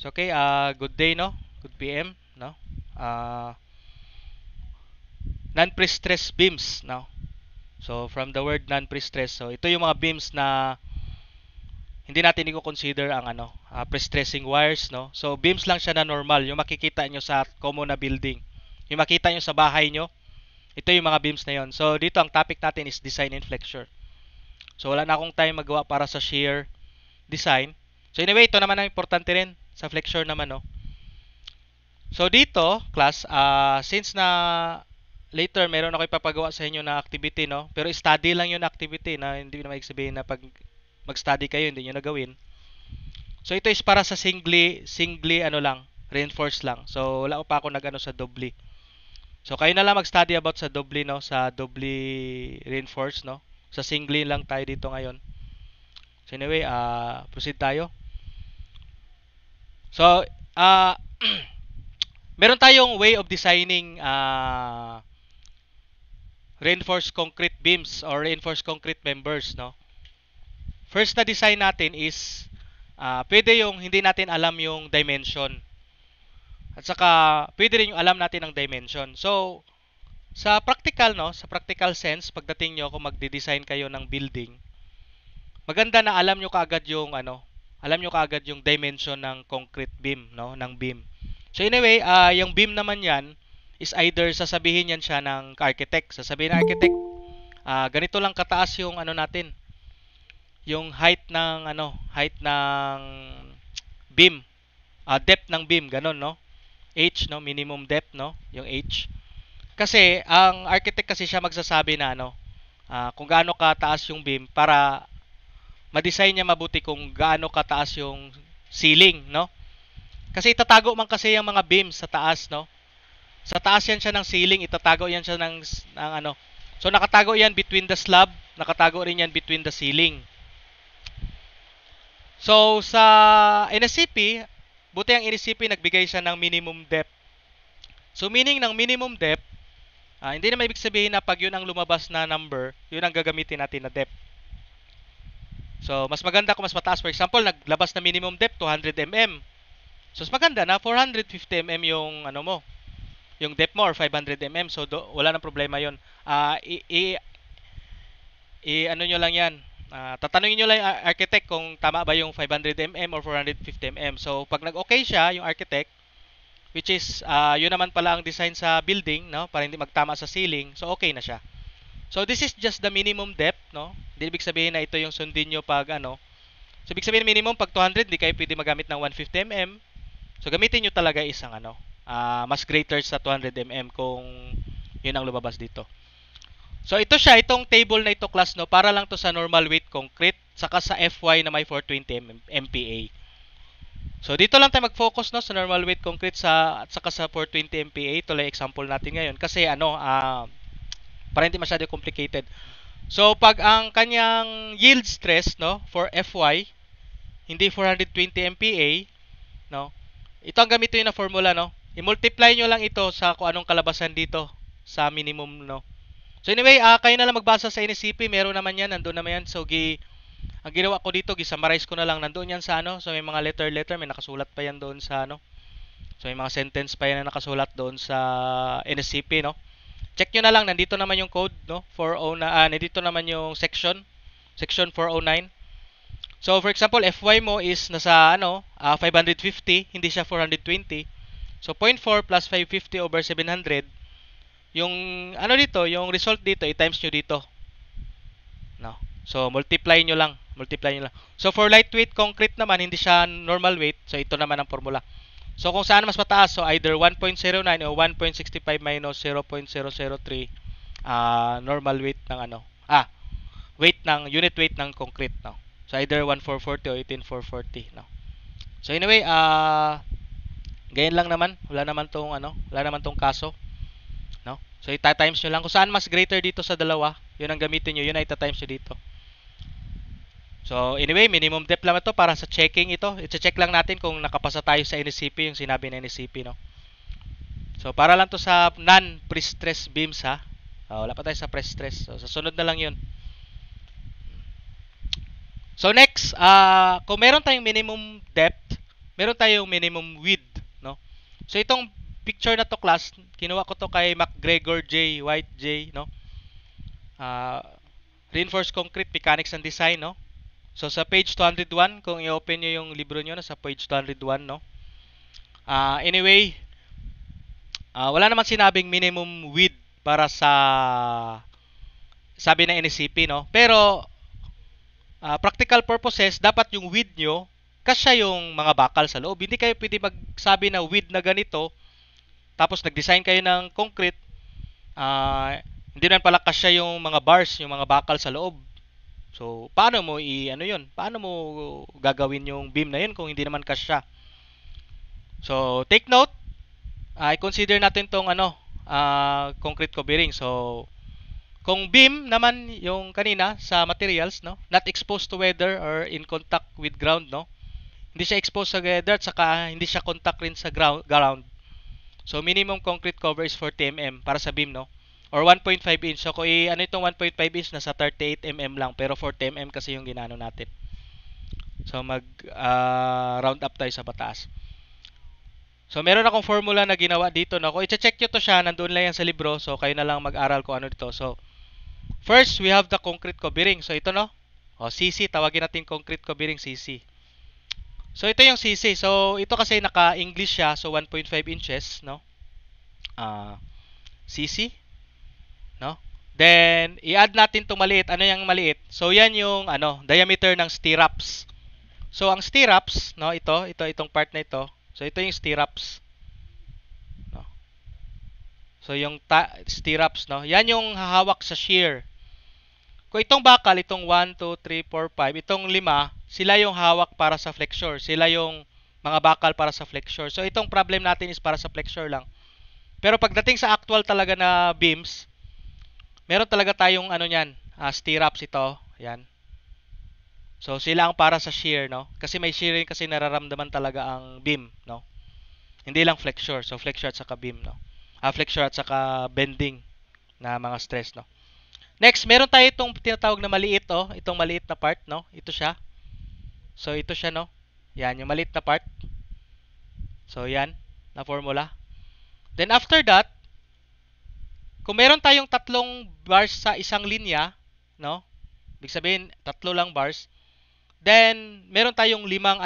So okay, good day, no? Good PM, no? Uh, non-pre-stress beams, no? So from the word non-pre-stress, so ito yung mga beams na hindi natin i-consider ang pre-stressing wires, no? So beams lang siya na normal, yung makikita nyo sa common na building. Yung makita nyo sa bahay nyo, ito yung mga beams na yon. So dito ang topic natin is design and flexure. So wala na akong time magawa para sa shear design. So anyway, ito naman ang importante rin sa flexure naman, no? So dito, class, since na later meron ako ipapagawa sa inyo na activity, no? Pero study lang yun na activity na hindi na sabihin na pag mag-study kayo hindi niyo na gawin. So ito is para sa singly ano lang, reinforce lang. So wala pa ako nag-ano sa doubly. So kayo na lang mag-study about sa doubly, no? Sa doubly reinforce, no? Sa singly lang tayo dito ngayon. So anyway, proceed tayo. So, meron tayong way of designing reinforced concrete beams or reinforced concrete members, no? First na design natin is pwede yung hindi natin alam yung dimension. At saka pwede rin yung alam natin ang dimension. So, sa practical, no, sa practical sense, pagdating nyo kung magde-design kayo ng building, maganda na alam nyo kaagad yung alam nyo kaagad yung dimension ng concrete beam, no, ng beam. So anyway, yung beam naman yan is either sasabihin yan siya ng architect. Sasabihin ng architect, ganito lang kataas yung natin, yung height ng beam, depth ng beam, ganun, no? H, no, minimum depth, no, yung H. Kasi ang architect kasi siya magsasabi na kung gaano kataas yung beam para ma-design niya mabuti kung gaano kataas yung ceiling, no? Kasi itatago man kasi yung mga beams sa taas, no? Sa taas yan siya ng ceiling, itatago yan siya ng So nakatago yan between the slab, nakatago rin yan between the ceiling. So sa NSCP, buti ang NSCP nagbigay siya ng minimum depth. So meaning ng minimum depth, hindi naman ibig sabihin na pag yun ang lumabas na number, yun ang gagamitin natin na depth. So mas maganda kung mas mataas. For example, naglabas na minimum depth 200 mm. So mas maganda na 450 mm yung yung depth mo or 500 mm. So wala nang problema yon. Ano nyo lang yan. Tatanungin nyo lang yung architect kung tama ba yung 500 mm or 450 mm. So pag nag-okay siya yung architect, which is yun naman pala ang design sa building, no, para hindi magtama sa ceiling, so okay na siya. So this is just the minimum depth, no. Hindi ibig sabihin na ito yung sundin nyo pag So ibig sabihin minimum pag 200, hindi kayo pwede magamit ng 150 mm. So gamitin nyo talaga isang mas greater sa 200 mm kung yun ang lumabas dito. So ito siya, itong table na ito class, no, para lang to sa normal weight concrete saka sa FY na may 420 MPa. So dito lang tayo mag-focus, no, sa normal weight concrete at saka sa 420 MPa. Ito lang example natin ngayon kasi para hindi masyado complicated. So pag ang kanyang yield stress, no, for FY hindi 420 MPa, no. Ito ang gamitin na formula, no. I-multiply nyo lang ito sa kung anong kalabasan dito sa minimum, no. So anyway, kayo na lang magbasa sa NSCP, meron naman yan, nandoon naman yan. So ang ginawa ko dito, gi-summarize ko na lang, nandoon yan sa so may mga letter, may nakasulat pa yan doon sa So may mga sentence pa yan na nakasulat doon sa NSCP, no. Check nyo na lang, nandito naman yung code, no, 409, nandito naman yung section 409. So for example, FY mo is nasa 550, hindi siya 420. So 0.4 plus 550 over 700. Yung dito, yung result dito, i-times nyo dito. No. So multiply nyo lang. So for lightweight concrete naman, hindi siya normal weight. So ito naman ang formula. So kung saan mas mataas, so either 1.09 o 1.65 minus 0.003 normal weight ng weight ng unit weight ng concrete, no. So either 1,440 o 18,440, no. So anyway, ganyan lang naman. Wala naman tong kaso. No? So ita-times nyo lang kung saan mas greater dito sa dalawa, yun ang gamitin nyo, yun ay ita-times nyo dito. So anyway, minimum depth lang ito para sa checking ito. I-check lang natin kung nakapasa tayo sa NSCP, yung sinabi ng NSCP, no. So para lang to sa non-pre-stress beams, ha. Wala pa tayo sa pre-stress. So sa sunod na lang yun. So next, kung meron tayong minimum depth meron tayong minimum width, no? So itong picture na to class, kinuha ko to kay McGregor J, White J, no? Uh, Reinforced Concrete Mechanics and Design, no? So sa page 201, kung i-open nyo yung libro nyo, nasa page 201, no? Anyway, wala naman sinabing minimum width para sa sabi ng NSCP, no? Pero practical purposes, dapat yung width nyo kasya yung mga bakal sa loob. Hindi kayo pwede magsabi na width na ganito, tapos nag-design kayo ng concrete, hindi naman pala kasya yung mga bars, yung mga bakal sa loob. So, paano mo ano yun? Paano mo gagawin yung beam na yun kung hindi naman kasya? So, take note, i-consider natin tong concrete covering. So, kung beam naman yung kanina sa materials, no, not exposed to weather or in contact with ground, no, hindi siya exposed sa weather at saka hindi siya contact rin sa ground. So, minimum concrete cover is 40 mm para sa beam, no, or 1.5 inch. So, kung ano itong 1.5 inch, nasa 38 mm lang, pero 40 mm kasi yung ginano natin. So, round up tayo sa pataas. So, meron akong formula na ginawa dito, no. Kung i-check nyo to siya, nandoon lang yan sa libro. So, kayo na lang mag-aral kung ano dito. So, first, we have the concrete covering. So, ito, no. CC, tawagin natin concrete covering CC. So, ito yung CC. So, ito kasi naka-English siya. So, 1.5 inches, no. CC, no. Then, i-add natin itong maliit. Ano yung maliit? So, yan yung, diameter ng stirrups. So, ang stirrups, no, itong part na ito. So, ito yung stirrups. No? So, yung stirrups, no? Yan yung hahawak sa shear. Kung itong bakal, itong 1, 2, 3, 4, 5, itong 5, sila yung hawak para sa flexure. Sila yung mga bakal para sa flexure. So, itong problem natin is para sa flexure lang. Pero pagdating sa actual talaga na beams, meron talaga tayong stirrups ito. Yan. So, sila ang para sa shear, no? Kasi may shearing kasi nararamdaman talaga ang beam, no? Hindi lang flexure. So, flexure at saka beam, no? Flexure at saka bending na mga stress, no? Next, meron tayo itong tinatawag na maliit, oh. Itong maliit na part, no? Ito siya. So, ito siya, no? Yan, yung maliit na part. So, yan, na formula. Then, after that, kung meron tayong tatlong bars sa isang linya, no? Ibig sabihin, tatlo lang bars. Then, meron tayong limang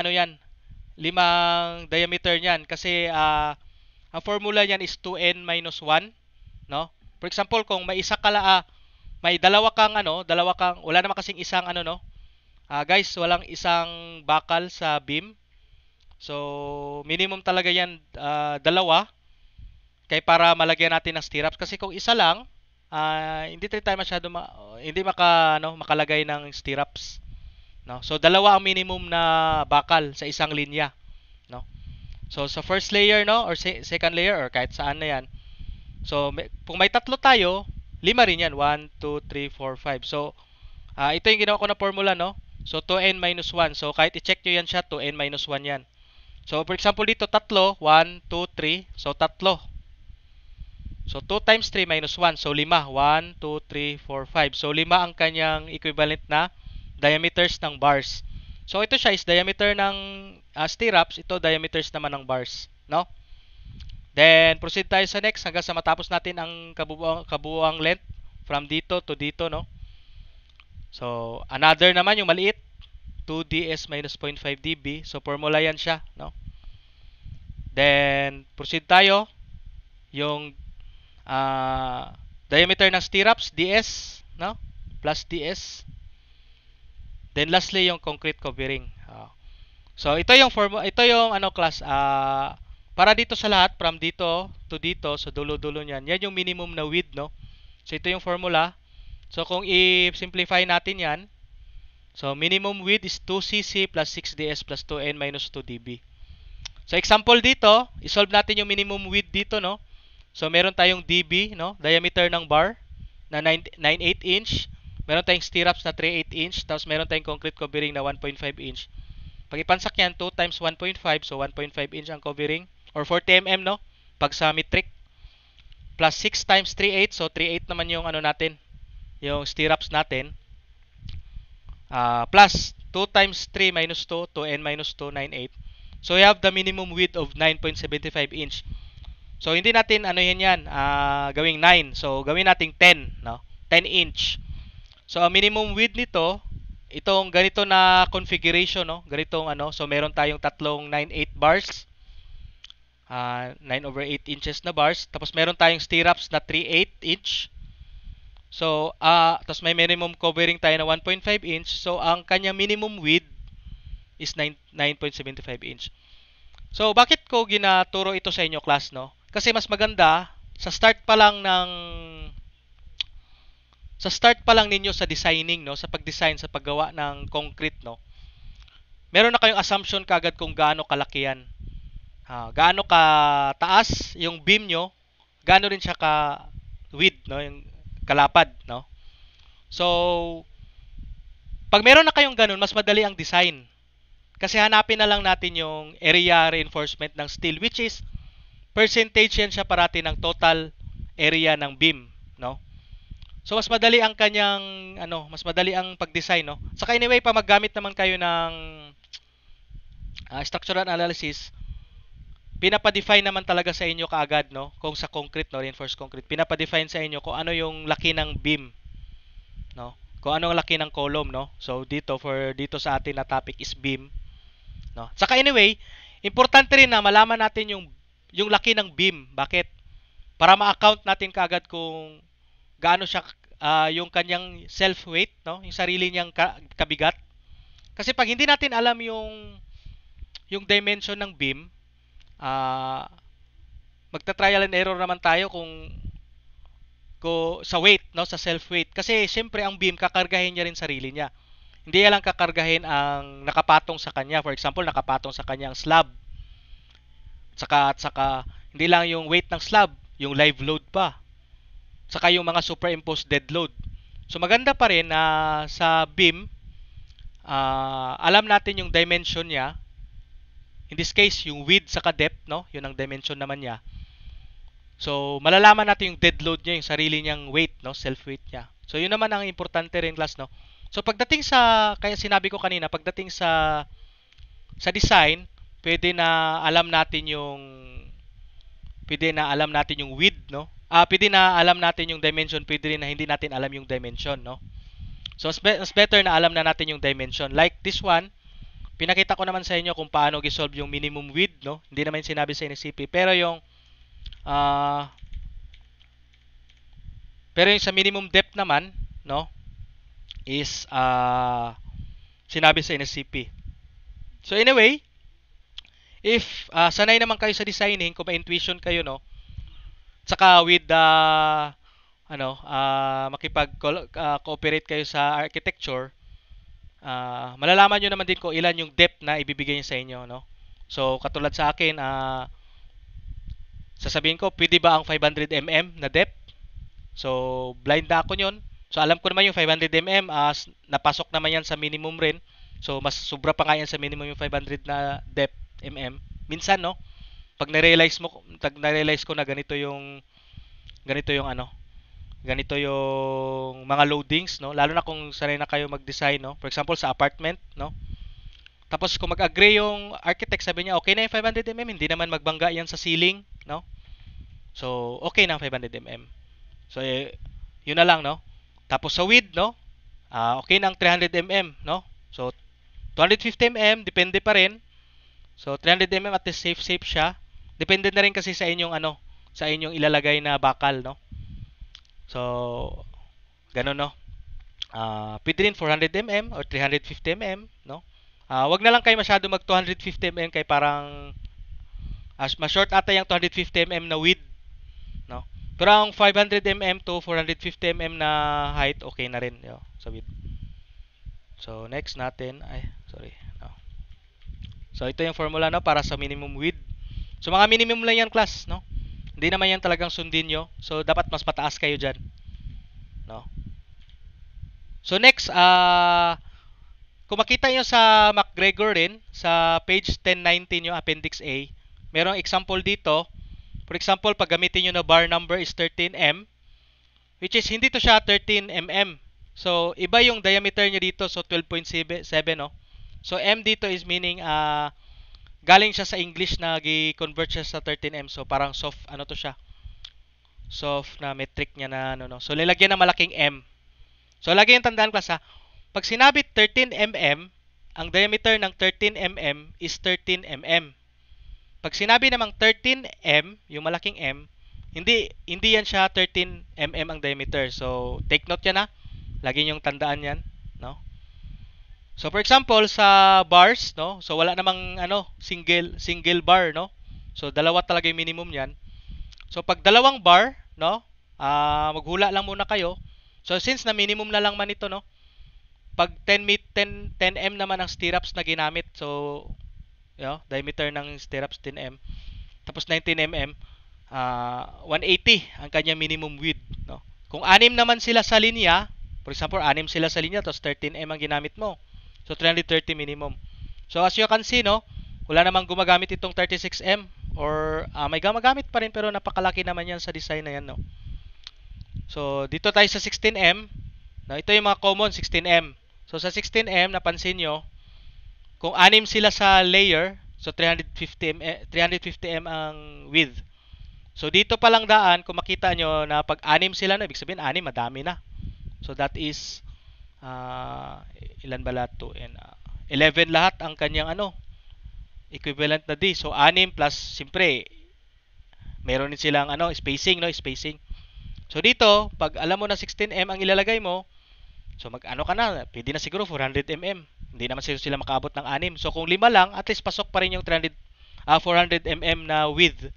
diameter niyan kasi ang formula niyan is 2n minus 1, no? For example, kung may may dalawa kang wala naman kasing isang no? Guys, walang isang bakal sa beam. So, minimum talaga yan dalawa kay para malagyan natin ng stirrups kasi kung isa lang, hindi tayo masyado makalagay ng stirrups. No? So, dalawa ang minimum na bakal sa isang linya. No? So, sa first layer, no? Or second layer, or kahit saan na yan. So, kung may tatlo tayo, 5 rin yan. 1, 2, 3, 4, 5. So, ito yung ginawa ko na formula, no? So, 2n minus 1. So, kahit i-check nyo yan siya, 2n minus 1 yan. So, for example, dito, tatlo. 1, 2, 3. So, tatlo. So, 2 times 3 minus 1. So, 5. 1, 2, 3, 4, 5. So, 5 ang kanyang equivalent na diameters ng bars. So, ito siya is diameter ng stirrups. Ito, diameters naman ng bars. No? Then, proceed tayo sa next hanggang sa matapos natin ang kabuuang length from dito to dito. No? So, another naman yung maliit. 2ds minus 0.5 dB. So, formula yan siya. No? Then, proceed tayo. Yung diameter ng stirrups, ds. No? Plus ds. Then lastly yung concrete covering. So ito yung class para dito sa lahat from dito to dito so dulo-dulo niyan. Yan yung minimum na width, no. So ito yung formula. So kung i-simplify natin 'yan, so minimum width is 2cc plus 6ds plus 2n minus 2db. So example dito, i-solve natin yung minimum width dito, no. So meron tayong db, no, diameter ng bar na 9.8 inch. Meron tayong stirrups na 3.8 inch. Tapos meron tayong concrete covering na 1.5 inch. Pag ipansak yan, 2 times 1.5. So, 1.5 inch ang covering. Or 40 mm, no? Pag sa metric. Plus 6 times 3.8. So, 3.8 naman yung natin. Yung stirrups natin. Plus 2 times 3 minus 2. 2n minus 2, 9.8. So we have the minimum width of 9.75 inch. So hindi natin ano yan, gawing 9. So gawin nating 10, no? 10 inch. So ang minimum width nito, itong ganito na configuration, no? Ganitong ano, so meron tayong tatlong 9/8 bars. 9/8 inches na bars. Tapos meron tayong stirrups na 3/8 inch. So, tapos may minimum covering tayo na 1.5 inch. So, ang kanyang minimum width is 9.75 inch. So, bakit ko ginaturo ito sa inyo, class, no? Kasi mas maganda sa start pa lang ninyo sa designing, no, sa pag-design, sa paggawa ng concrete, no. Meron na kayong assumption kagad kung gaano kalaki yan. Gaano ka taas yung beam nyo, gaano rin siya ka width, no, yung kalapad, no. So, pag meron na kayong ganun, mas madali ang design. Kasi hanapin na lang natin yung area reinforcement ng steel, which is percentage yan siya parati ng total area ng beam, no? So mas madali ang kanyang mas madali ang pag-design, no? Saka anyway, pa maggamit naman kayo ng structural analysis, pinapa-define naman talaga sa inyo kaagad, no? Kung sa concrete, no, reinforced concrete, pinapa-define sa inyo kung ano yung laki ng beam, no? Kung ano ang laki ng column, no? So dito dito sa atin na topic is beam, no? Saka anyway, importante rin na malaman natin yung laki ng beam. Bakit? Para ma-account natin kaagad kung gaano siya yung kanyang self-weight, no? Yung sarili niyang kabigat. Kasi pag hindi natin alam yung dimension ng beam, magta-trial and error naman tayo kung sa weight, no, sa self-weight. Kasi syempre ang beam kakargahin niya rin sarili niya. Hindi niya lang kakargahin ang nakapatong sa kanya. For example, nakapatong sa kanya ang slab. Saka hindi lang yung weight ng slab, yung live load pa. Saka yung mga superimposed dead load. So maganda pa rin na sa beam, alam natin yung dimension niya. In this case, yung width saka depth, no? Yun ang dimension naman niya. So malalaman natin yung dead load niya, yung sarili niyang weight, no? Self-weight niya. So yun naman ang importante rin, class, no? So pagdating kaya sinabi ko kanina, pagdating sa design, pwede na alam natin yung width, no? Pwede na alam natin yung dimension, pwede rin na hindi natin alam yung dimension, no? So mas better na alam na natin yung dimension. Like this one, pinakita ko naman sa inyo kung paano i-solve yung minimum width, no? Hindi naman sinabi sa NCP, pero yung sa minimum depth naman, no, is sinabi sa NSCP. So anyway, if sanay naman kayo sa designing, kung may intuition kayo, no, saka with makipag-cooperate kayo sa architecture, malalaman nyo naman din kung ilan yung depth na ibibigay niya sa inyo, no. So katulad sa akin, sasabihin ko, pwede ba ang 500 mm na depth? So blind na ako nyon. So alam ko naman yung 500 mm, napasok naman yan sa minimum rin. So mas sobra pa nga yan sa minimum yung 500 na depth mm. Minsan, no, pag na-realize ko na ganito yung mga loadings, no, lalo na kung sanay na kayo mag-design, no. For example, sa apartment, no. Tapos kung mag-agree yung architect, sabi niya okay na yung 500 mm, hindi naman magbangga yan sa ceiling, no. So okay na ang 500 mm. So yun na lang, no. Tapos sa width, no, okay na ang 300 mm, no. So 250 mm, depende pa rin. So 300 mm at least safe siya. Depende na rin kasi sa inyong sa inyong ilalagay na bakal, no. So ganun, no. Pwede rin 400 mm or 350 mm, no. Wag na lang kayo masyado mag 250 mm kay parang mas short ata yung 250 mm na width, no. Pero ang 500 mm to 450 mm na height, okay na rin sa width. So next natin, no. So ito yung formula, no, para sa minimum width. So mga minimum lang yan, class, no. Hindi naman yan talagang sundin nyo. So dapat mas mataas kayo dyan, no. So next, kung makita nyo sa MacGregor rin, sa page 1019 yung Appendix A, merong example dito. For example, pag gamitin nyo na bar number is 13M, which is hindi to siya 13mm. So, iba yung diameter niya dito. So, 12.7, no? So, M dito is meaning galing siya sa English na gi-convert siya sa 13M. So parang soft ano to siya, soft na metric niya na ano no. So nilagyan ng malaking M. So lagi yung tandaan class ha. Pag sinabi 13 mm, ang diameter ng 13 mm is 13 mm. Pag sinabi namang 13M, yung malaking M, hindi yan siya 13 mm ang diameter. So take note yan ha. Lagi niyong tandaan yan, no? So for example sa bars, no? So wala namang ano, single bar, no? So dalawa talaga yung minimum niyan. So pag dalawang bar, no? Maghula lang muna kayo. So since na minimum na lang man ito, no? Pag 10 m naman ang stirrups na ginamit. So diameter ng stirrups 10 m. Tapos 19 mm, 180 ang kanyang minimum width, no? Kung 6 naman sila sa linya, for example, 6 sila sa linya tapos 13 m ang ginamit mo. So 330 minimum. So as you can see, no, wala namang gumagamit itong 36M or may gumagamit pa rin pero napakalaki naman yan sa design na yan, no. So dito tayo sa 16M. No, ito yung mga common 16M. So sa 16M, napansin nyo, kung 6 sila sa layer, so 350M ang width. So dito pa lang daan, kung makita nyo na pag 6 sila na, ibig sabihin 6, madami na. So that is ilan ba lahat to? 11 lahat ang kanyang ano, equivalent na D. So 6 plus, siyempre, meron din silang ano, spacing, no? Spacing. So dito, pag alam mo na 16M ang ilalagay mo, so mag-ano ka na, pwede na siguro 400mm. Hindi naman sila makaabot ng 6. So kung 5 lang, at least pasok pa rin yung 400mm na width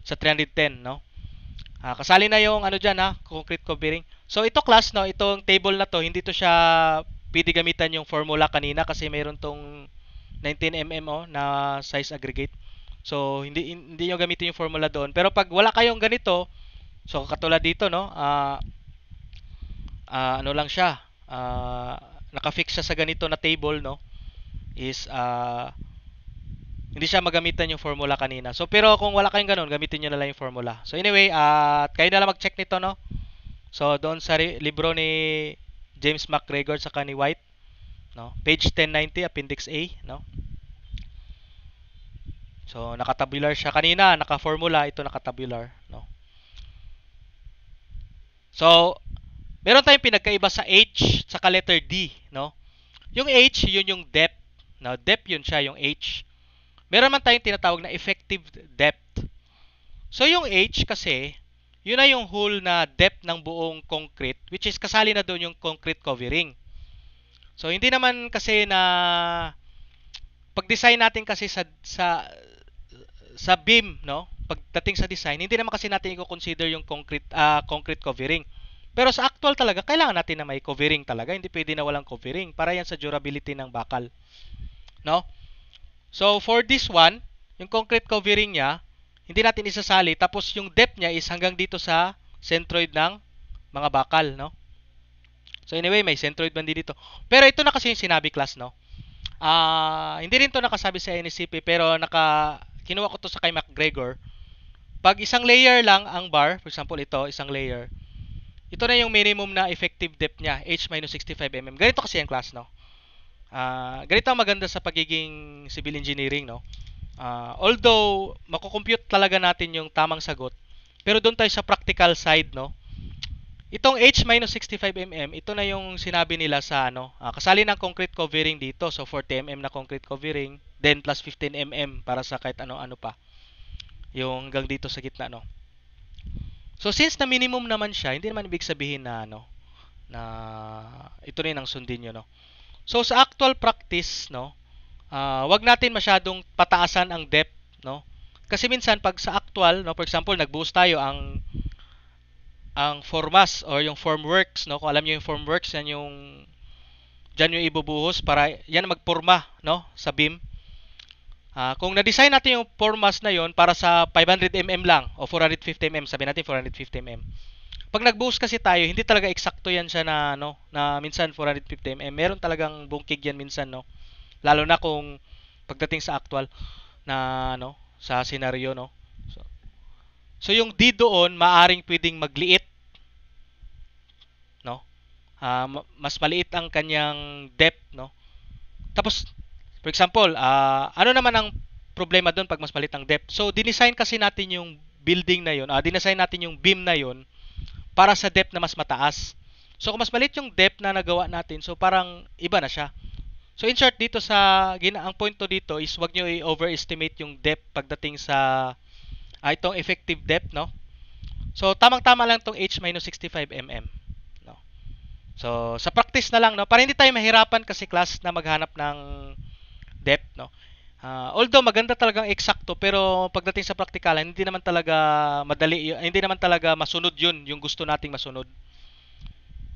sa 310, no? Kasali na yung ano dyan ha, concrete covering. So ito class, no, itong table na to, hindi to siya pwede gamitan yung formula kanina kasi mayroon tong 19mm na size aggregate. So hindi nyo gamitin yung formula doon. Pero pag wala kayong ganito, so katulad dito, no, ano lang siya, nakafix siya sa ganito na table, no, is hindi siya magamitan yung formula kanina. So pero kung wala kayong ganun, gamitin niyo na lang yung formula. So anyway, kayo na lang mag-check nito, no. So doon sa libro ni James McGregor sa ni White, no, page 1090 appendix A, no. So nakatabular siya kanina, naka-formula, ito nakatabular, no. So meron tayong pinagkaiba sa H sa letter D, no. Yung H, yun yung depth, no. Depth yun siya, yung H. Meron man tayong tinatawag na effective depth. So yung H kasi, yun na yung whole na depth ng buong concrete, which is kasali na doon yung concrete covering. So hindi naman kasi na pag-design natin kasi sa beam, no? Pagdating sa design, hindi naman kasi natin i-consider yung concrete covering. Pero sa actual talaga, kailangan natin na may covering talaga. Hindi pwede na walang covering para yan sa durability ng bakal, no? So for this one, yung concrete covering niya, hindi natin isasali. Tapos yung depth niya is hanggang dito sa centroid ng mga bakal, no? So anyway, may centroid bandi dito. Pero ito na kasi yung sinabi class, no? Hindi rin to nakasabi sa NSCP pero kinuha ko to sa kay McGregor. Pag isang layer lang ang bar, for example ito, isang layer, ito na yung minimum na effective depth niya, H-65mm. Ganito kasi yung class, no? Ganito ang maganda sa pagiging civil engineering, no? Although mako-compute talaga natin yung tamang sagot, pero doon tayo sa practical side, no? Itong H-65mm, ito na yung sinabi nila sa ano, kasali ng concrete covering dito. So 40mm na concrete covering, then plus 15mm para sa kahit ano-ano pa. Yung hanggang dito sa gitna, no? So since na minimum naman siya, hindi naman ibig sabihin na ano, na ito rin ang sundin nyo, no? So sa actual practice, no, wag natin masyadong pataasan ang depth, no? Kasi minsan pag sa actual, no, for example, nagbuhos tayo ang formas or yung formworks, no? Kung alam niyo yung formworks, yan yung diyan yung ibubuhos para yan magporma, no, sa beam. Kung na-design natin yung formas na yon para sa 500mm lang o 450mm, sabi natin 450mm. Pag nagbuhos kasi tayo, hindi talaga eksakto yan siya na ano, na minsan 450mm. Meron talagang bungkig yan minsan, no. Lalo na kung pagdating sa actual na ano, sa scenario, no. So yung D doon maaring pwedeng magliit, no. Mas maliit ang kanyang depth, no. Tapos for example, ano naman ang problema doon pag mas maliit ang depth. So, dinesign kasi natin yung building na yun, dinesign natin yung beam na yun para sa depth na mas mataas. So, kung mas maliit yung depth na nagawa natin, so parang iba na siya. So, in short, dito ang point to dito is wag nyo i-overestimate yung depth pagdating sa itong effective depth, no? So, tamang-tama lang itong H minus 65 mm. No? So, sa practice na lang, no? Para hindi tayo mahirapan kasi class na maghanap ng depth, no? Although maganda talagang eksakto, pero pagdating sa praktikalan, hindi naman talaga madali, hindi naman talaga masunod yun, yung gusto nating masunod.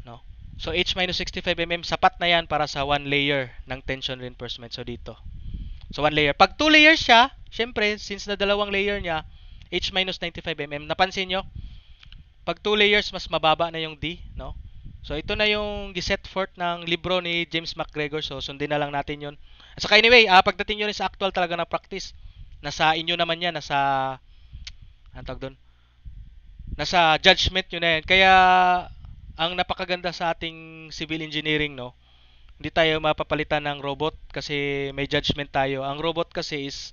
No? So, H minus 65 mm, sapat na yan para sa 1 layer ng tension reinforcement. So, dito. So, 1 layer. Pag 2 layers siya, syempre, since na dalawang layer niya, H minus 95 mm, napansin nyo, pag 2 layers, mas mababa na yung D, no? So, ito na yung giset forth ng libro ni James McGregor. So, sundin na lang natin yun. At saka anyway, pagdating nyo rin sa actual talaga na practice, nasa inyo naman yan, anong tawag doon? Nasa judgment nyo na yan. Kaya, ang napakaganda sa ating civil engineering, no? Hindi tayo mapapalitan ng robot kasi may judgment tayo. Ang robot kasi is,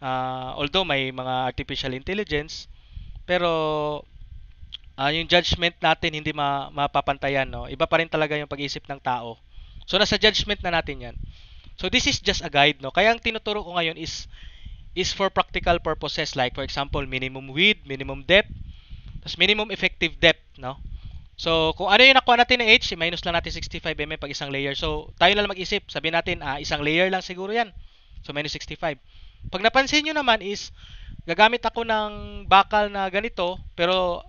although may mga artificial intelligence, pero yung judgment natin hindi mapapantayan, no? Iba pa rin talaga yung pag-iisip ng tao. So nasa judgment na natin 'yan. So this is just a guide, no? Kaya ang tinuturo ko ngayon is for practical purposes, like for example, minimum width, minimum depth, tapos minimum effective depth, no? So kung ano yung nakuha natin na H, minus lang natin 65 mm pag isang layer. So tayo na lang mag-isip, sabihin natin isang layer lang siguro 'yan. So minus 65. Pag napansin nyo naman is gagamit ako ng bakal na ganito, pero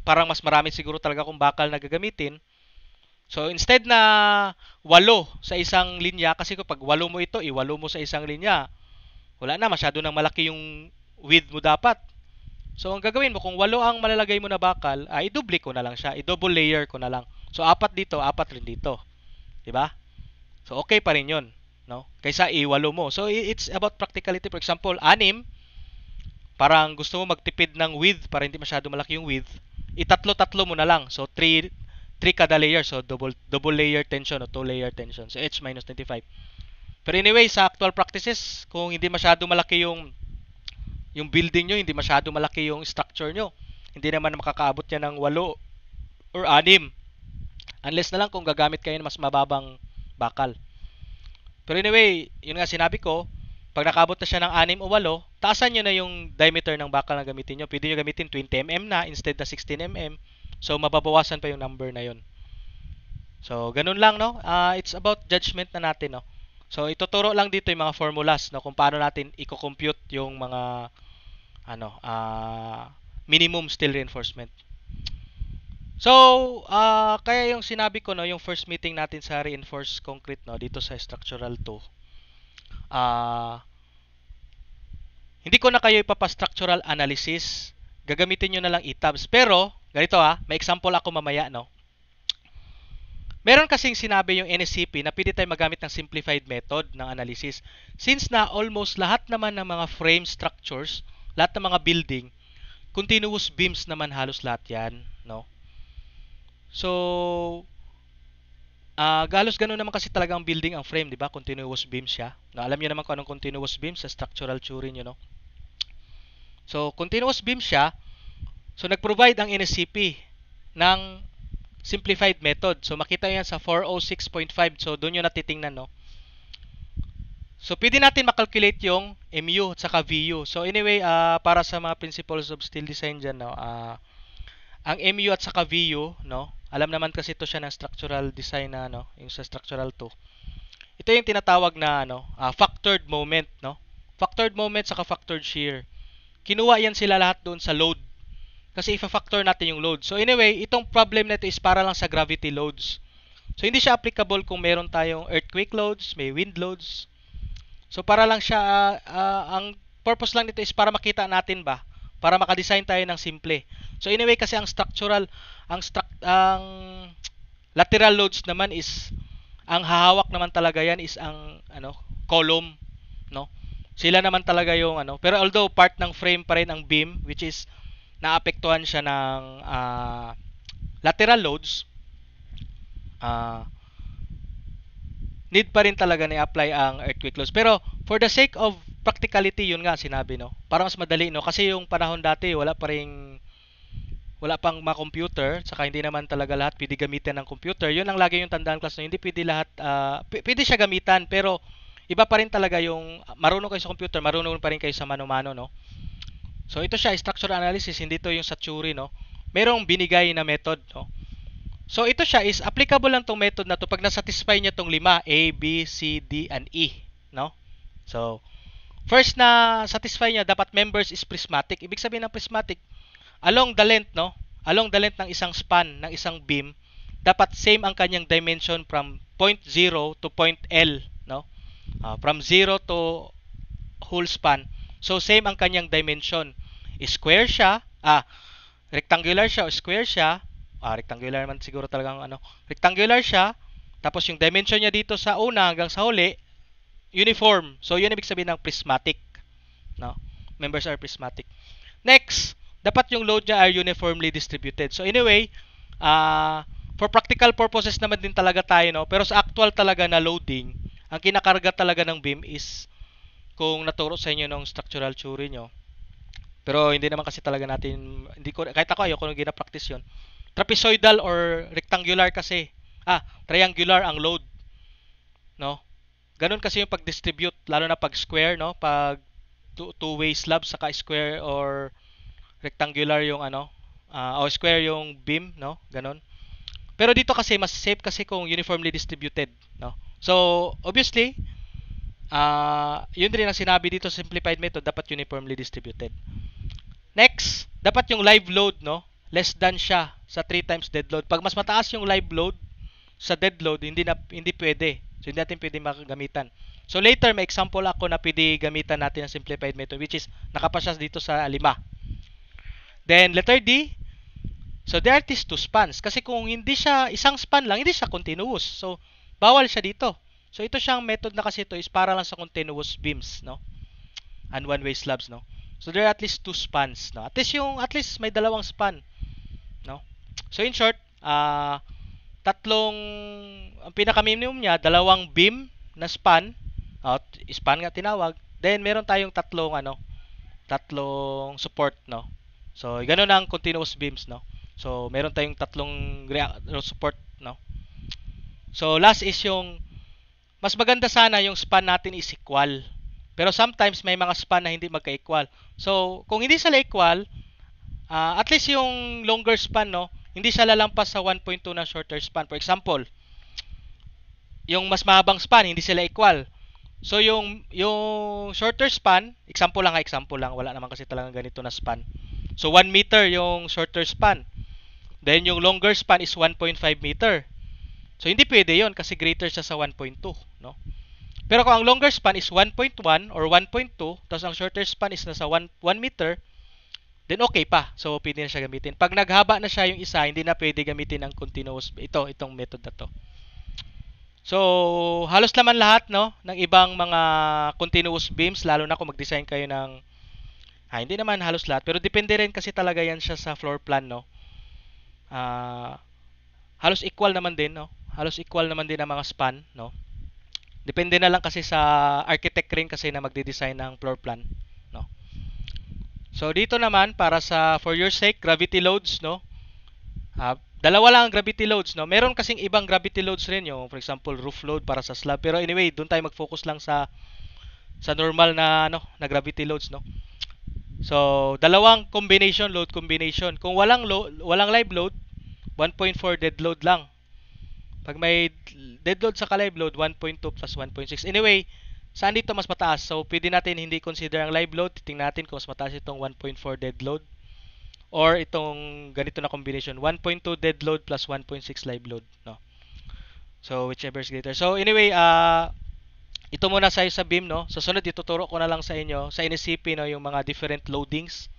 parang mas marami siguro talaga akong bakal na gagamitin. So, instead na 8 sa isang linya, kasi kapag 8 mo ito, 8 mo sa isang linya, wala na, masyado nang malaki yung width mo dapat. So, ang gagawin mo, kung 8 ang malalagay mo na bakal, i-double ko na lang siya, i-double layer ko na lang. So, 4 dito, 4 rin dito. Diba? So, okay pa rin yun. No? Kaysa i-8 mo. So, it's about practicality. For example, 6, parang gusto mo magtipid ng width para hindi masyado malaki yung width, itatlo-tatlo mo na lang. So, 3 kada layer. So, double layer tension o 2 layer tension. So, H minus 25. Pero anyway, sa actual practices, kung hindi masyado malaki yung building nyo, hindi masyado malaki yung structure nyo, hindi naman makakaabot yan ng 8 or 6. Unless na lang kung gagamit kayo ng mas mababang bakal. Pero anyway, yun nga sinabi ko, pag nakabot na siya ng 6 o 8, taasan nyo na yung diameter ng bakal na gamitin nyo. Pwede nyo gamitin 20 mm na instead na 16 mm. So, mababawasan pa yung number na yun. So, ganun lang, no? It's about judgment na natin, no? So, ituturo lang dito yung mga formulas, no? Kung paano natin i-compute yung mga minimum steel reinforcement. So, kaya yung sinabi ko, no, yung first meeting natin sa reinforced concrete, no, dito sa structural 2, hindi ko na kayo ipapastructural analysis. Gagamitin nyo na lang ETABS. Pero, ganito may example ako mamaya, no? Meron kasing sinabi yung NSCP na pwede tayo magamit ng simplified method ng analysis. Since na almost lahat naman ng mga frame structures, lahat ng mga building, continuous beams naman halos lahat yan, no? So, galos ganun naman kasi talagang building ang frame, di ba? Continuous beam siya. No, alam niyo naman kung anong continuous beam sa structural theory niyo, no? So, continuous beam siya. So, nag-provide ang NSCP ng simplified method. So, makita yan sa 406.5. So, doon yung natitingnan, no? So, pwede natin makalculate yung MU at saka VU. So, anyway, para sa mga principles of steel design dyan, no? Ang MU at saka VU, no? Alam naman kasi ito siya ng structural design na, no? Yung sa structural 2. Ito yung tinatawag na, factored moment, no? Factored moment saka factored shear. Kinuha yan sila lahat doon sa load. Kasi ifa-factor natin yung load. So anyway, itong problem na ito is para lang sa gravity loads. So hindi siya applicable kung meron tayong earthquake loads, may wind loads. So para lang siya, ang purpose lang nito is para makita natin ba, para makadesign tayo ng simple. So anyway, kasi ang structural, ang lateral loads naman is, ang hahawak naman talaga yan is ang column, no? Sila naman talaga yung pero although part ng frame pa rin ang beam, which is naapektuhan siya ng lateral loads, need pa rin talaga na i-apply ang earthquake loads. Pero for the sake of practicality, yun nga sinabi, no? Para mas madali, no? Kasi yung panahon dati, wala pang mga computer, saka hindi naman talaga lahat pwede gamitin ng computer. Yun ang lagi yung tandaan, class, no? Hindi pwede lahat, pwede siya gamitan, pero iba pa rin talaga yung marunong kayo sa computer, marunong pa rin kayo sa mano-mano, no? So ito siya, structural analysis, hindi to yung sa theory, no? Merong binigay na method, no? So ito siya is applicable lang tong method na to pag na-satisfy niya tong lima, A, B, C, D, and E, no? So first na satisfy niya, dapat members is prismatic. Ibig sabihin ng prismatic, along the length, no? Along the length ng isang span, ng isang beam, dapat same ang kanyang dimension from point 0 to point L, no? From 0 to whole span. So same ang kanyang dimension. Square siya, rectangular siya o square siya. Rectangular naman siguro talagang ano. Rectangular siya, tapos yung dimension niya dito sa una hanggang sa huli, uniform. So yun ibig sabihin ng prismatic, no? Members are prismatic. Next, dapat yung load niya are uniformly distributed. So anyway, for practical purposes naman din talaga tayo, no? Pero sa actual talaga na loading, ang kinakarga talaga ng beam is kung naturo sa inyo ng structural theory nyo. Pero hindi naman kasi talaga natin, hindi ko, kahit ako ayoko nung gina-practice yun. Trapezoidal or rectangular kasi. Triangular ang load, no? Ganun kasi yung pag-distribute, lalo na pag square, no? Pag two-way slab saka square or rectangular yung ano, o square yung beam, no? Ganun. Pero dito kasi mas safe kasi kung uniformly distributed, no? So, obviously, yun din ang sinabi dito sa simplified method, dapat uniformly distributed. Next, dapat yung live load, no? Less than siya sa 3 times dead load. Pag mas mataas yung live load sa dead load, hindi pwede. So hindi natin pwede makagamitan. So later may example ako na pwede gamitan natin ang simplified method, which is nakapasya dito sa 5. Then letter D, so there are these 2 spans. Kasi kung hindi siya isang span lang, hindi siya continuous. So bawal siya dito. So ito siyang method na kasi ito is para lang sa continuous beams, no? And one-way slabs, no? So there are at least 2 spans, no? At least may dalawang span, no? So in short, ang pinaka-minimum niya, 2 beam na span, span nga tinawag. Then meron tayong tatlong support, no? So ganoon ang continuous beams, no? So meron tayong tatlong support, no? So last is yung mas maganda sana yung span natin is equal. Pero sometimes may mga span na hindi magka-equal. So kung hindi sila equal, at least yung longer span, no, hindi siya lalampas sa 1.2 na shorter span. For example, yung mas mahabang span, hindi sila equal. So yung shorter span, example lang, wala naman kasi talagang ganito na span. So 1 meter yung shorter span. Then yung longer span is 1.5 meter. So hindi pwede yon kasi greater siya sa 1.2, no? Pero kung ang longer span is 1.1 or 1.2, tapos ang shorter span is nasa 1 meter, then okay pa. So pwede na siya gamitin. Pag naghaba na siya yung isa, hindi na pwede gamitin ang continuous itong method na to. So halos naman lahat, no, ng ibang mga continuous beams, lalo na kung mag-design kayo ng hindi naman halos lahat, pero depende rin kasi talaga yan siya sa floor plan, no. Halos equal naman din, no. Halos equal naman din ang mga span, no. Depende na lang kasi sa architect rin kasi na magde-design ng floor plan, no. So dito naman para sa for your sake gravity loads, no. Dalawa lang ang gravity loads, no. Meron kasing ibang gravity loads rin, yung for example roof load para sa slab. Pero anyway, doon tayo mag-focus lang sa normal na na gravity loads, no. So dalawang load combination. Kung walang live load, 1.4 dead load lang. Pag may dead load sa live load, 1.2 plus 1.6. Anyway, saan dito mas mataas? So, pwede natin hindi consider ang live load. Titingnan natin kung mas mataas itong 1.4 dead load or itong ganito na combination. 1.2 dead load plus 1.6 live load, no? So, whichever is greater. So, anyway, ito muna sa beam, no? Sa sunod, ituturo ko na lang sa inyo sa NSCP, no, yung mga different loadings.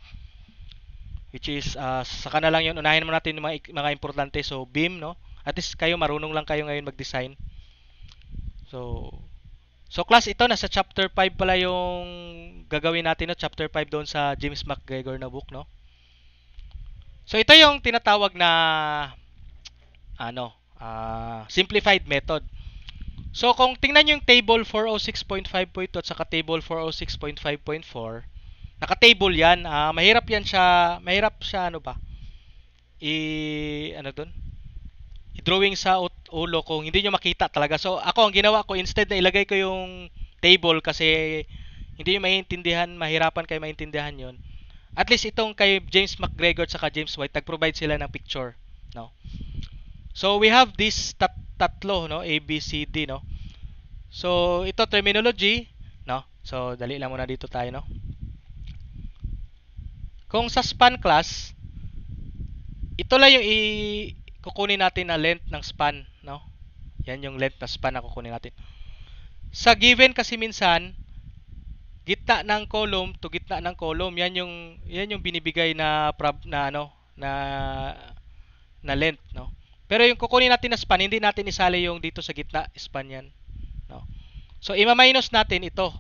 Which is, saka na lang yun. Unahin mo natin yung mga importante. So, beam, no? At least kayo, marunong lang kayo ngayon mag-design. So class, ito nasa chapter 5 pala yung gagawin natin, no? Chapter 5 doon sa James McGregor na book, no? So ito yung tinatawag na simplified method. So kung tingnan nyo yung table 406.5.2 at saka table 406.5.4, naka-table yan. Mahirap siya ano ba? Ano dun? I-drawing sa ulo kung hindi nyo makita talaga. So ako ang ginawa ko, instead na ilagay ko yung table kasi hindi nyo maintindihan, mahirapan kayo maintindihan yon. At least itong kay James McGregor at saka James White, nag-provide sila ng picture, no? So we have this tatlo, no? A, B, C, D, no? So ito terminology, no? So dali lang muna dito tayo, no? Kung sa span class, ito lang yung kukunin natin na length ng span, no? Yan yung length na span na kukunin natin. Sa given kasi minsan, gitna ng column to gitna ng column, yan yung binibigay na na length, no? Pero yung kukunin natin na span, hindi natin isali yung dito sa gitna, span yan, no? So ima-minus natin ito.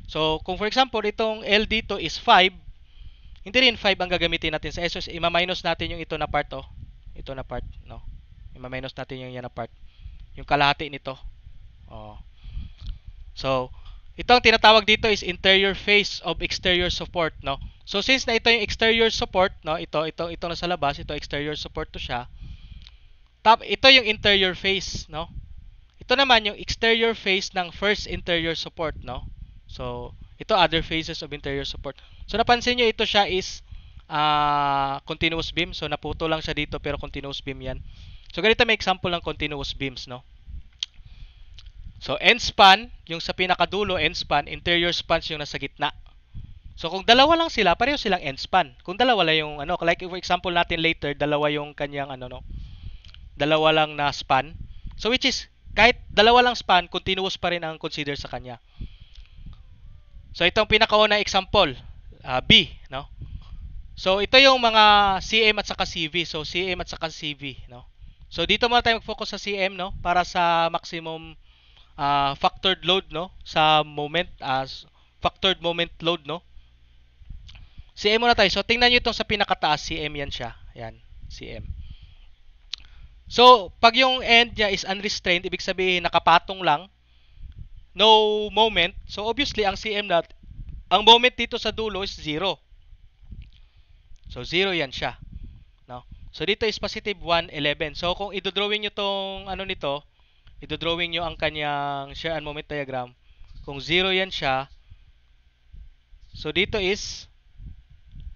So kung for example, itong L dito is 5, hindi rin 5 ang gagamitin natin sa SOS. Ima-minus natin yung ito na part, oh. Ito na part, no? Ima-minus natin yung yan na part. Yung kalahati nito. Oh. So, ito ang tinatawag dito is interior face of exterior support, no? So, since na ito yung exterior support, no? Ito na sa labas, ito exterior support to siya. Ito yung interior face, no? Ito naman yung exterior face ng first interior support, no? So, ito other phases of interior support. So, napansin nyo, ito siya is continuous beam. So, naputo lang siya dito pero continuous beam yan. So, ganito may example ng continuous beams, no? So, end span, yung sa pinakadulo, end span, interior spans yung nasa gitna. So, kung dalawa lang sila, pareho silang end span. Kung dalawa lang yung, like for example natin later, dalawa yung kanyang, dalawa lang na span. So, which is, kahit dalawa lang span, continuous pa rin ang consider sa kanya. So, itong pinakauna example, B, no? So, ito yung mga CM at saka CV. So, CM at saka CV, no? So, dito muna tayo mag-focus sa CM, no? Para sa maximum factored load, no? Sa moment, factored moment load, no? CM muna tayo. So, tingnan nyo itong sa pinakataas, CM yan siya. Yan, CM. So, pag yung end niya is unrestrained, ibig sabihin nakapatong lang, no moment. So, obviously, ang CM ang moment dito sa dulo is 0. So, 0 yan siya, no? So, dito is positive 111. So, kung idodrawing nyo tong nito, idodrawing nyo ang kanyang shear and moment diagram. Kung 0 yan siya, so dito is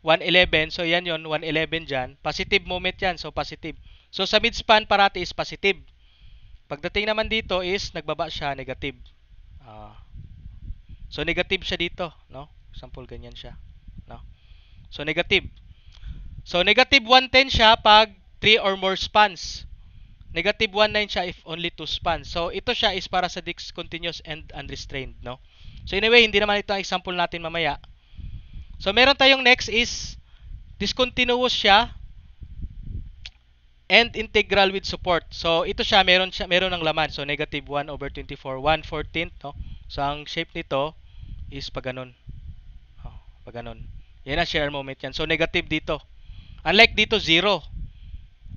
111. So, yan yon 111 dyan. Positive moment yan. So, positive. So, sa midspan parati is positive. Pagdating naman dito is nagbaba siya, negative. So, negative siya dito, no? Example, ganyan siya, no? So, negative. So, negative 110 siya pag 3 or more spans. Negative 19 siya if only 2 spans. So, ito siya is para sa discontinuous and unrestrained, no? So, anyway, hindi naman ito ang example natin mamaya. So, meron tayong next is discontinuous siya and integral with support. So, ito siya, meron ng laman. So, negative 1 over 24, 1/14, no? So, ang shape nito is pag ganun. Pag ganun. Yan ang shear moment yan. So, negative dito. Unlike dito, 0.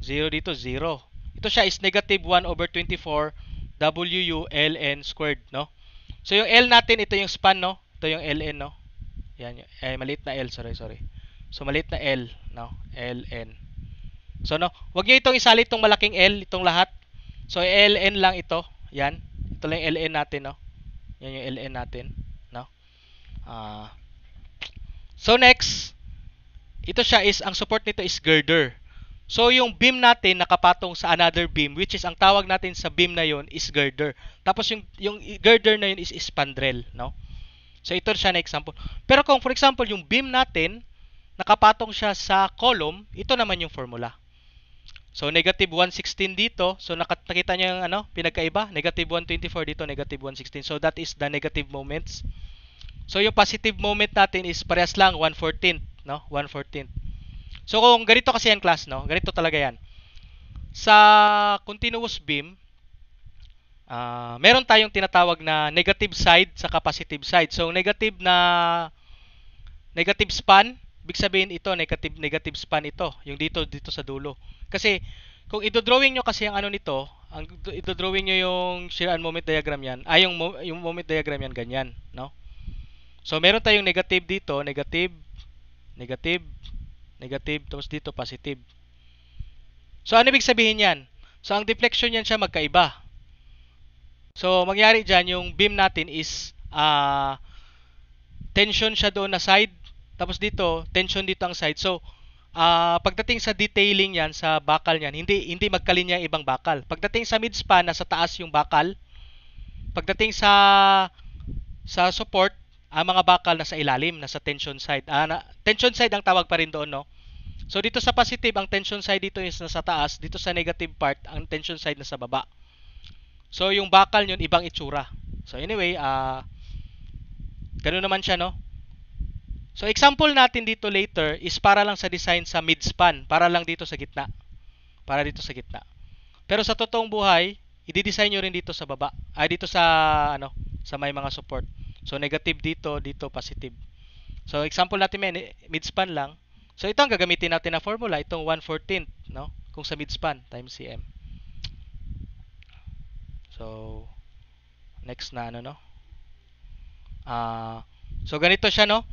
0 dito, 0. Ito siya is negative 1 over 24 WU ln squared, no? So, yung L natin, ito yung span, no? Ito yung ln, no? Yan, maliit na L, sorry. So, maliit na L, no? ln. So, no? Huwag nyo itong isalit itong malaking L, itong lahat. So, ln lang ito. Yan. Ito lang yung ln natin, no? Yan yung ln natin, no? So, next, ito siya is, ang support nito is girder. So, yung beam natin nakapatong sa another beam, which is, ang tawag natin sa beam na yon is girder. Tapos, yung girder na yun is spandrel, no? So, ito siya na example. Pero kung, for example, yung beam natin, nakapatong siya sa column, ito naman yung formula. So, negative 116 dito. So, nakita nyo yung pinagkaiba? Negative 124 dito, negative 116. So, that is the negative moments. So, yung positive moment natin is parehas lang, 1/14, no? 1/14. So, kung ganito kasi yan, class, no? Ganito talaga yan. Sa continuous beam, meron tayong tinatawag na negative side sa positive side. So, negative span, ibig sabihin ito, negative span ito. Yung dito sa dulo. Kasi, kung idodrawing nyo kasi ang nito, ito drawing nyo yung shear and moment diagram yan. Yung moment diagram yan, ganyan, no? So, meron tayong negative dito, negative, negative, negative, tapos dito positive. So, ano ibig sabihin yan? So, ang deflection yan siya magkaiba. So, mangyari dyan, yung beam natin is tension siya doon na side, tapos dito, tension dito ang side. So, pagdating sa detailing yan, sa bakal yan, hindi magkalinya yung ibang bakal. Pagdating sa midspan, nasa taas yung bakal. Pagdating sa support, ang mga bakal nasa ilalim, nasa tension side. Tension side ang tawag pa rin doon, no? So, dito sa positive, ang tension side dito is nasa taas. Dito sa negative part, ang tension side nasa baba. So, yung bakal yun, ibang itsura. So, anyway, ganun naman siya, no? So, example natin dito later is para lang sa design sa midspan. Para lang dito sa gitna. Para dito sa gitna. Pero sa totoong buhay, i-design nyo rin dito sa baba. Dito sa, sa may mga support. So, negative dito, dito positive. So, example natin midspan lang. So, ito ang gagamitin natin na formula. Itong 1/14, no? Kung sa midspan, times cm. So, next na, no? So, ganito siya, no?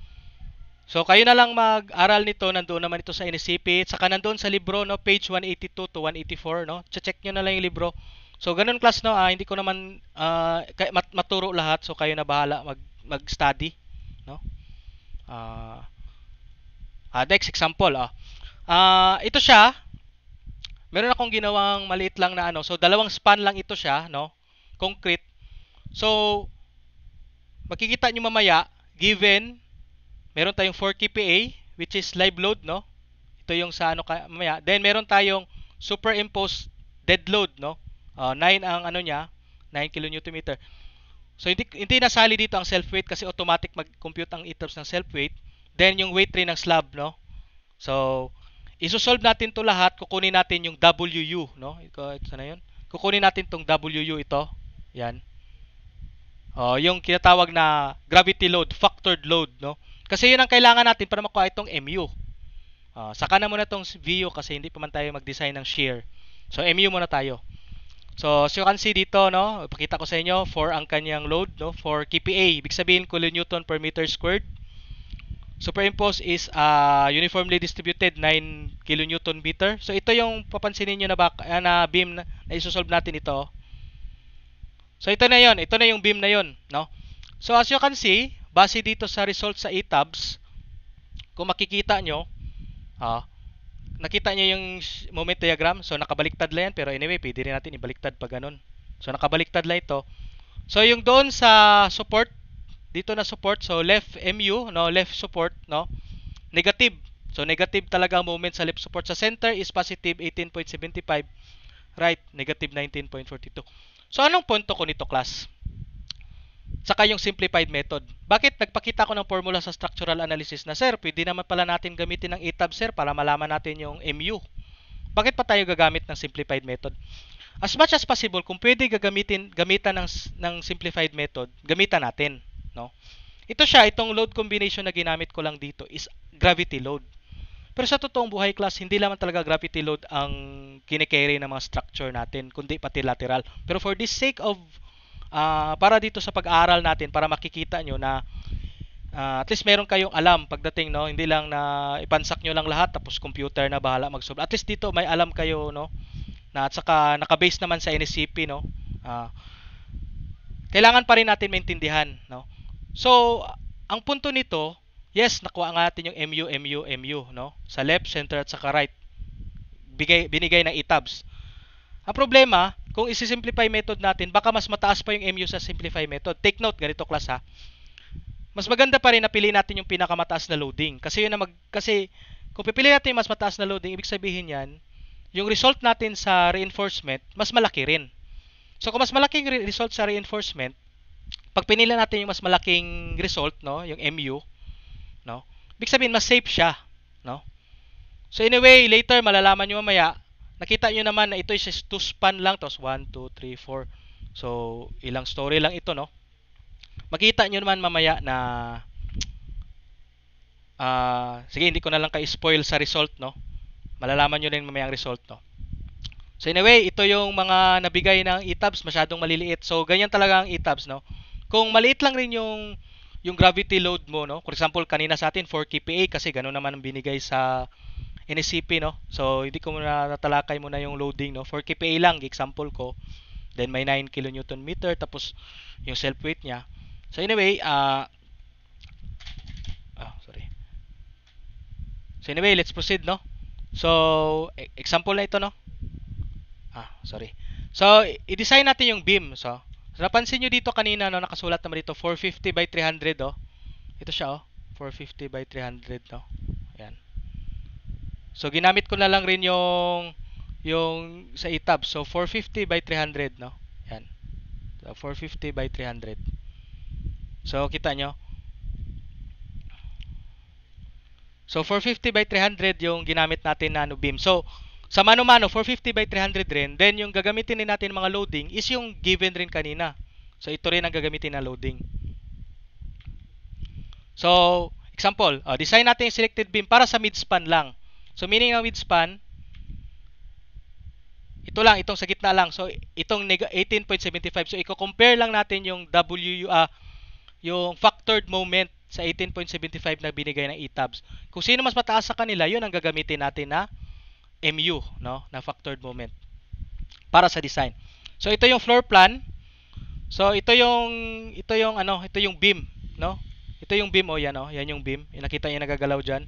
So, kayo na lang mag-aral nito. Nandoon naman ito sa NSCP. Saka nandoon sa libro, no? Page 182 to 184, no? Check nyo na lang yung libro. So, ganun class, no? Hindi ko naman maturo lahat. So, kayo na bahala mag-study, no? Next example, ito siya. Meron akong ginawang maliit lang na So, dalawang span lang ito siya, no? Concrete. So, makikita nyo mamaya, given, meron tayong 4 kPa, which is live load, no? Ito yung sa mamaya. Then, meron tayong superimposed dead load, no? 9 ang niya, 9 kN. So, hindi nasali dito ang self-weight kasi automatic mag-compute ang items ng self-weight. Then, yung weight rin ng slab, no? So, isosolve natin to lahat. Kukunin natin yung WU, no? Ito na yun. Kukunin natin tong WU ito. Yan. Yung kinatawag na gravity load, factored load, no? Kasi yun ang kailangan natin para makuha itong MU. Saka na muna itong VU kasi hindi pa man tayo mag-design ng shear. So, MU muna tayo. So, as you can see dito, no? Ipakita ko sa inyo, 4 ang kanyang load, no? 4 kPa. Ibig sabihin, kilonewton per meter squared. Superimposed is uniformly distributed 9 kilonewton meter. So, ito yung papansinin nyo na beam na isosolve natin ito. So, ito na yon. Ito na yung beam na yon, no? So, as you can see, base dito sa result sa ETABS, kung makikita nyo, nakita nyo yung moment diagram. So, nakabaliktad lang yan. Pero anyway, pwede rin natin ibaliktad pag ganun. So, nakabaliktad lang ito. So, yung doon sa support, dito na support. So, left MU, no? Left support, no? Negative. So, negative talaga ang moment sa left support. Sa center is positive 18.75. Right, negative 19.42. So, anong punto ko nito, class? Saka yung simplified method. Bakit nagpakita ko ng formula sa structural analysis na, sir, pwede naman pala natin gamitin ng ETABS, sir, para malaman natin yung MU. Bakit pa tayo gagamit ng simplified method? As much as possible, kung pwede gamitan ng simplified method, gamitan natin, no? Ito siya, itong load combination na ginamit ko lang dito is gravity load. Pero sa totoong buhay, class, hindi naman talaga gravity load ang kine-carry ng mga structure natin, kundi pati lateral. Pero for this sake of para dito sa pag-aaral natin, para makikita nyo na at least meron kayong alam pagdating, no? Hindi lang na ipansak nyo lang lahat tapos computer na bahala mag-solve. At least dito may alam kayo, no? Na at saka naka-base naman sa NSCP, no? Kailangan pa rin natin maintindihan, no? So, ang punto nito, yes, nakuha natin yung MU, no? Sa left, center at saka right. Binigay ng ETABS. Ang problema, kung isi-simplify method natin, baka mas mataas pa yung MU sa simplify method. Take note, ganito class, ha. Mas maganda pa rin na pili natin yung pinakamataas na loading. Kasi kung pipili natin yung mas mataas na loading, ibig sabihin yan, yung result natin sa reinforcement, mas malaki rin. So kung mas malaking result sa reinforcement, pag pinili natin yung mas malaking result, no, yung MU, no, ibig sabihin mas safe siya, no. So anyway, later malalaman nyo mamaya, nakita nyo naman na ito is 2 span lang, tapos 1, 2, 3, 4. So ilang story lang ito, no. Makita nyo naman mamaya na sige, hindi ko na lang kayo spoil sa result, no. Malalaman nyo rin mamaya ang result, no. So anyway, ito yung mga nabigay ng ETABS, masyadong maliliit. So ganyan talaga ang ETABS, no? Kung maliit lang rin yung gravity load mo, no? For example, kanina sa atin 4 kPa kasi gano'n naman ang binigay sa NSCP, no? So hindi ko muna natalakay muna yung loading, no? 4 kPa lang, example ko. Then may 9 kilonewton meter tapos yung self weight niya. So anyway, sorry. So anyway, let's proceed, no? So example na ito, no? Sorry. So i-design natin yung beam. So napansin nyo dito kanina, no, nakasulat naman dito 450 by 300, oh. Ito siya, oh. 450 by 300, no. Ayan. So ginamit ko na lang rin yung sa ETAB. So 450 by 300, no. Ayan. So 450 by 300. So kita nyo. So 450 by 300 yung ginamit natin na beam. So sa mano-mano 450 by 300 rin. Then yung gagamitin din natin mga loading is yung given rin kanina. So ito rin ang gagamitin na loading. So example, design natin yung selected beam para sa midspan lang. So meaning ng midspan, ito lang, itong sa gitna lang. So itong 18.75. So i-compare lang natin yung yung factored moment sa 18.75 na binigay ng ETABS. Kung sino mas mataas sa kanila, yun ang gagamitin natin na MU, no, na factored moment para sa design. So ito yung floor plan. So ito yung beam, no? Ito yung beam, yan, oh, yan yung beam. Yung nakita niyo nagagalaw diyan.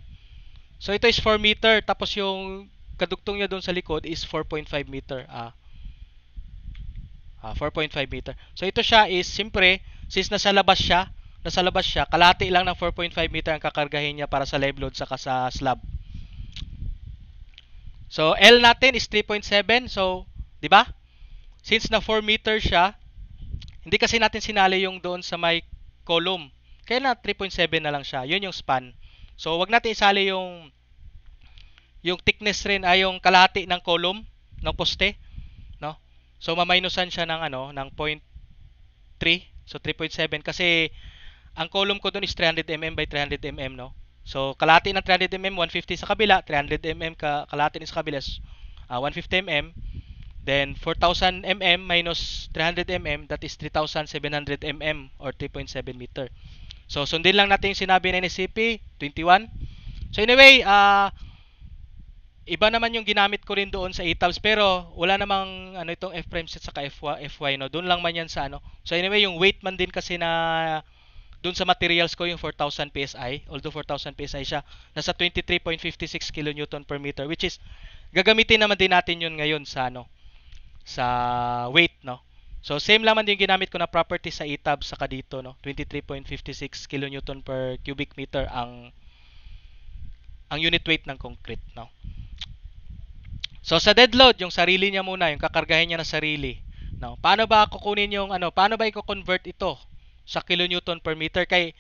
So ito is 4 meter tapos yung kadugtong niya doon sa likod is 4.5 meter. 4.5 meter. So ito siya is siyempre since nasa labas siya, kalahati lang ng 4.5 meter ang kakargahin niya para sa live load saka sa slab. So L natin is 3.7. So, 'di ba? Since na 4 meter siya, hindi kasi natin sinali yung doon sa may column. Kaya na 3.7 na lang siya. 'Yun yung span. So, wag natin isali yung thickness rin ay yung kalahati ng column ng poste, no? So, maminusan siya ng ng 0.3. So 3.7 kasi ang column ko doon is 300 mm by 300 mm, no? So kalahati ng 300 mm 150 sa kabila, 300 mm kalahati din sa kabila 150 mm. Then 4000 mm minus 300 mm, that is 3700 mm or 3.7 meter. So sundin lang natin yung sinabi ng NSCP 21. So anyway, iba naman yung ginamit ko rin doon sa ETABS pero wala namang itong F-prime set saka FY, no. Doon lang man yan sa So anyway, yung weight man din kasi na doon sa materials ko yung 4000 PSI, although 4000 PSI siya, nasa 23.56 kilonewton per meter, which is gagamitin naman din natin yun ngayon sa sa weight, no. So same lang man din ginamit ko na property sa ETABS saka dito, no. 23.56 kilonewton per cubic meter ang unit weight ng concrete, no. So sa dead load, yung sarili niya muna, yung kakargahin niya na sarili. No, paano ba kukunin yung paano ba i-convert ito sa kilonewton per meter kay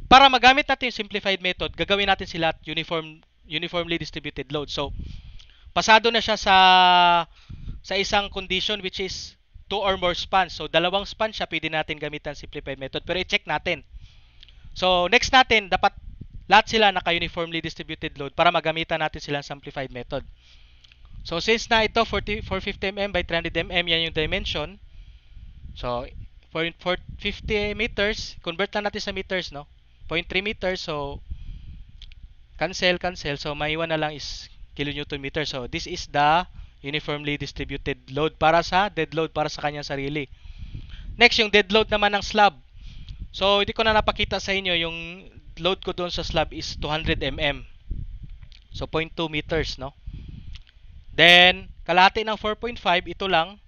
para magamit natin yung simplified method, gagawin natin sila uniformly distributed load. So pasado na siya sa isang condition which is 2 or more spans. So dalawang span siya pwede natin gamitan simplified method pero i-check natin. So next natin dapat lahat sila naka-uniformly distributed load para magamitan natin sila simplified method. So since na ito 450 mm by 300 mm yan yung dimension. So for 50 meters, convert lang natin sa meters, no? 0.3 meters, so cancel. So maiwan na lang is kilonewton meter. So this is the uniformly distributed load para sa dead load para sa kanyang sarili. Next, yung dead load naman ng slab. So hindi ko na napakita sa inyo yung load ko doon sa slab is 200 mm. So 0.2 meters, no? Then kalahati ng 4.5 ito lang,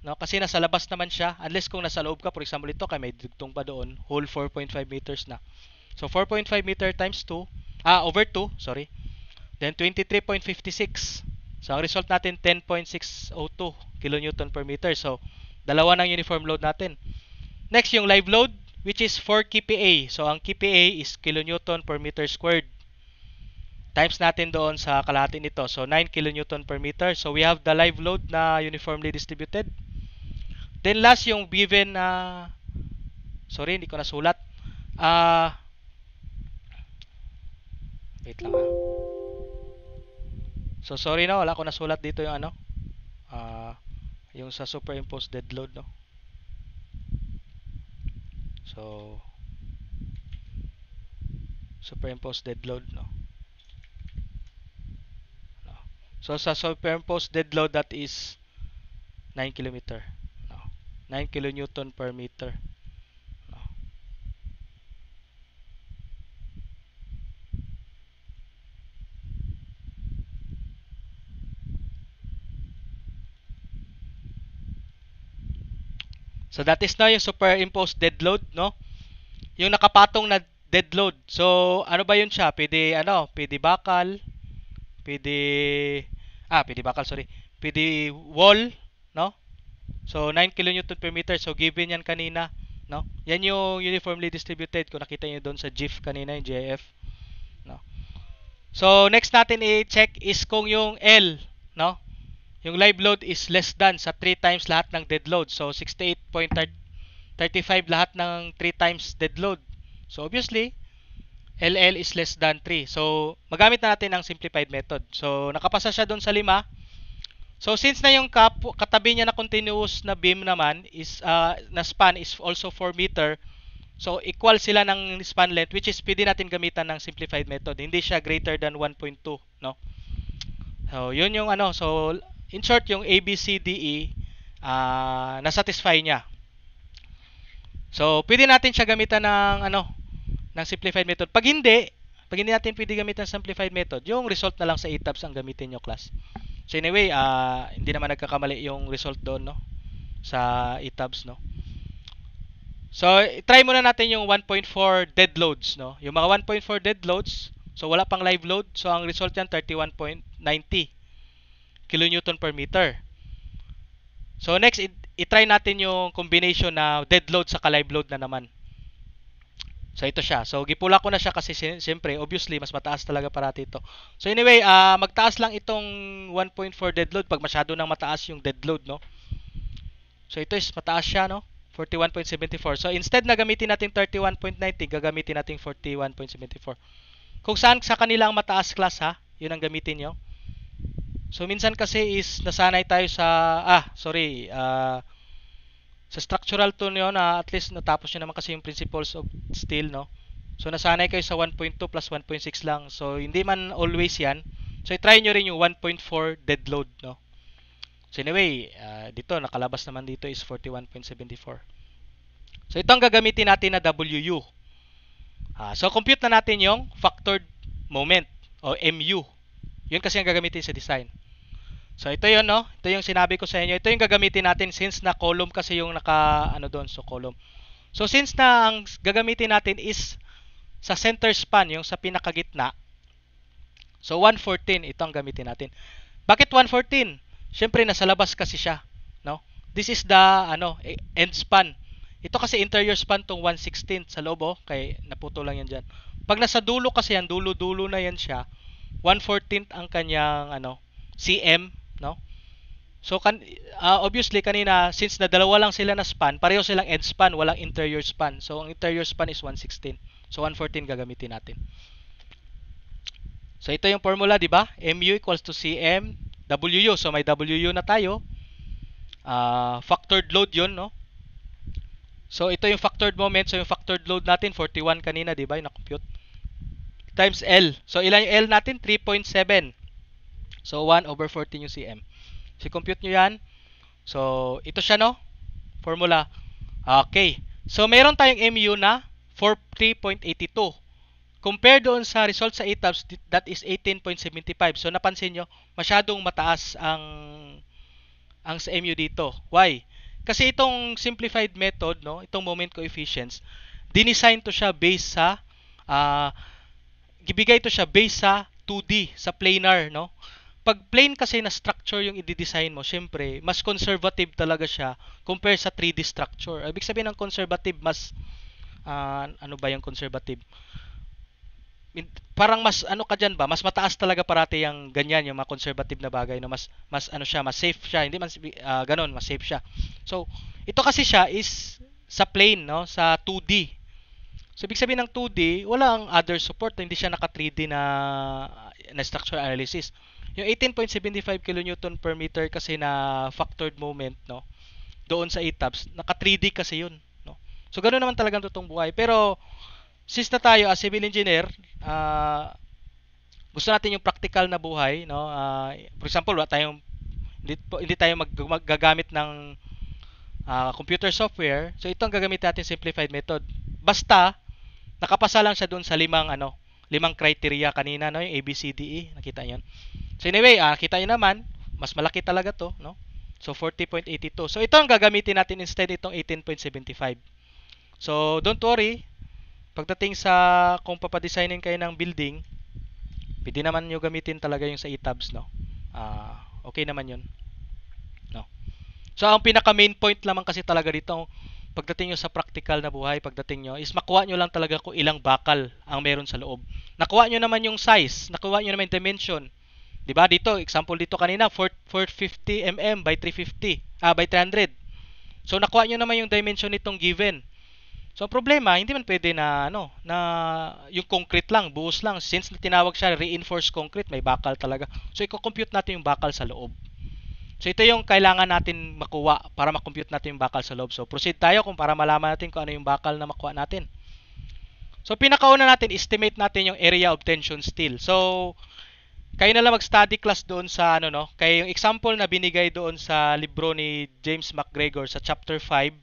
no, kasi nasa labas naman siya unless kung nasa loob ka, for example ito kay may dugtong pa doon, whole 4.5 meters na. So 4.5 meter times 2 over 2, sorry. Then 23.56. So ang result natin 10.602 kilonewton per meter. So dalawa ng uniform load natin. Next yung live load which is 4 kPa. So ang kPa is kilonewton per meter squared. Times natin doon sa kalahati nito. So 9 kilonewton per meter. So we have the live load na uniformly distributed. Then last yung given sorry, hindi ko nasulat. Wait lang . So sorry na, wala ko nasulat dito yung ano, yung sa superimposed dead load, no. So superimposed dead load, no. No. So sa superimposed dead load, that is 9 kilometer, no. 9 kilonewton per meter, no. So that is now yung superimposed dead load, no. Yung nakapatong na dead load. So ano ba yun siya? Pwede ano, pwede bakal, pwede pwede bakal, sorry. Pwede wall, no? So 9 kilonewton per meter. So given yan kanina, no? Yan yung uniformly distributed. Kung nakita niyo doon sa GIF kanina, yung GIF, no? So next natin i-check is kung yung L, no? Yung live load is less than sa 3 times lahat ng dead load. So 68.35 lahat ng 3 times dead load. So obviously, LL is less than 3. So magamit na natin ang simplified method. So nakapasa siya doon sa 5. So since na yung katabi niya na continuous na beam naman is na span is also 4 meter. So equal sila ng span length, which is pwede natin gamitan ng simplified method. Hindi siya greater than 1.2, no? So yun yung ano. So in short, yung ABCDE na-satisfy niya. So pwede natin siya gamitan ng ano, ng simplified method. Pag hindi natin pwede gamitan ng simplified method, yung result na lang sa ETABS ang gamitin nyo, class. So anyway, hindi naman nagkakamali yung result doon, no, sa ETABS, no. So try muna natin yung 1.4 dead loads, no. Yung mga 1.4 dead loads, so wala pang live load. So ang result yan 31.90 kilonewton per meter. So next, i-try natin yung combination na dead load sa live load na naman. So ito siya. So gipula ko na siya kasi siyempre obviously mas mataas talaga parati ito. So anyway, magtaas lang itong 1.4 dead load pag masyado nang mataas yung dead load, no. So ito is mataas siya, no. 41.74. So instead na gamitin natin 31.90, gagamitin natin 41.74. Kung saan sa kanila ang mataas, class, ha, yun ang gamitin nyo. So minsan kasi is nasanay tayo sa sa structural tool nyo na at least natapos nyo naman kasi yung principles of steel, no. So nasanay kayo sa 1.2 plus 1.6 lang. So hindi man always yan. So i-try nyo rin yung 1.4 dead load, no. So anyway, dito nakalabas naman dito is 41.74. So ito ang gagamitin natin na WU. So compute na natin yung factored moment o MU. Yun kasi ang gagamitin sa design. So ito yun, no. Ito yung sinabi ko sa inyo. Ito yung gagamitin natin since na column kasi yung naka ano doon, so column. So since na ang gagamitin natin is sa center span, yung sa pinakagitna. So 114 ito ang gamitin natin. Bakit 114? Syempre nasa labas kasi siya, no. This is the end span. Ito kasi interior span tong 1/16 sa loob, kay naputo lang yan diyan. Pag nasa dulo kasi yan, dulo-dulo na yan siya. 1/14 ang kanyang cm, no. So obviously kanina since na dalawa lang sila na span, pareho silang end span, walang interior span. So ang interior span is 1/16. So 1/14 gagamitin natin. So ito yung formula, di ba? MU equals to CM WU. So may WU na tayo. Factored load 'yon, no. So ito yung factored moment. So yung factored load natin 41 kanina, di ba? Yung na-compute. Times L. So ilan yung L natin? 3.7. So 1/14 yung CM. So compute nyo yan. So ito siya, no, formula. Okay. So meron tayong MU na 43.82. Compare doon sa result sa ETABS, that is 18.75. So napansin nyo, masyadong mataas ang sa MU dito. Why? Kasi itong simplified method, no, itong moment coefficients, dinesign to siya based sa gibigay to siya based sa 2D, sa planar, no. Pag plane kasi na structure yung i-design mo, syempre, mas conservative talaga siya compare sa 3D structure. Ibig sabihin ng conservative, mas ano ba yung conservative? Parang mas ka dyan ba, mas mataas talaga parati yung ganyan, yung mga conservative na bagay, no? Mas siya, mas safe siya, hindi man ganun, mas safe siya. So ito kasi siya is sa plane, no, sa 2D. So ibig sabihin ng 2D, wala ang other support, hindi siya naka 3D na structural analysis. Yung 18.75 kilonewton per meter kasi na factored moment, no? Doon sa ETABS, naka 3D kasi yun, no? So ganoon naman talaga ang totoong buhay. Pero since na tayo as civil engineer, gusto natin yung practical na buhay, no? For example, hindi tayo maggagamit ng computer software. So ito ang gagamit natin, simplified method. Basta nakapasa lang siya doon sa limang criteria kanina, no? Yung A B C D E, nakita niyo. So anyway, kita niyo naman, mas malaki talaga 'to, no? So 40.82. So ito ang gagamitin natin instead itong 18.75. So don't worry, pagdating sa kung papadesignin kayo ng building, pwede naman nyo gamitin talaga yung sa ETABS, no? Okay naman yun, no? So ang pinaka main point naman kasi talaga dito, pagdating nyo sa practical na buhay, pagdating nyo, is makuha nyo lang talaga kung ilang bakal ang meron sa loob. Nakuha nyo naman yung size, nakuha nyo naman yung dimension. Diba? Dito, example dito kanina, 450 mm by 350, by 300. So nakuha nyo naman yung dimension nitong given. So ang problema, hindi man pwede na na yung concrete lang, buhos lang, since tinawag siya reinforced concrete, may bakal talaga. So i-compute natin yung bakal sa loob. So ito yung kailangan natin makuha para ma-compute natin yung bakal sa loob. So proceed tayo kung para malaman natin kung ano yung bakal na makuha natin. So pinakauna natin, estimate natin yung area of tension steel. So kayo na lang mag-study class doon sa kay yung example na binigay doon sa libro ni James McGregor sa chapter 5.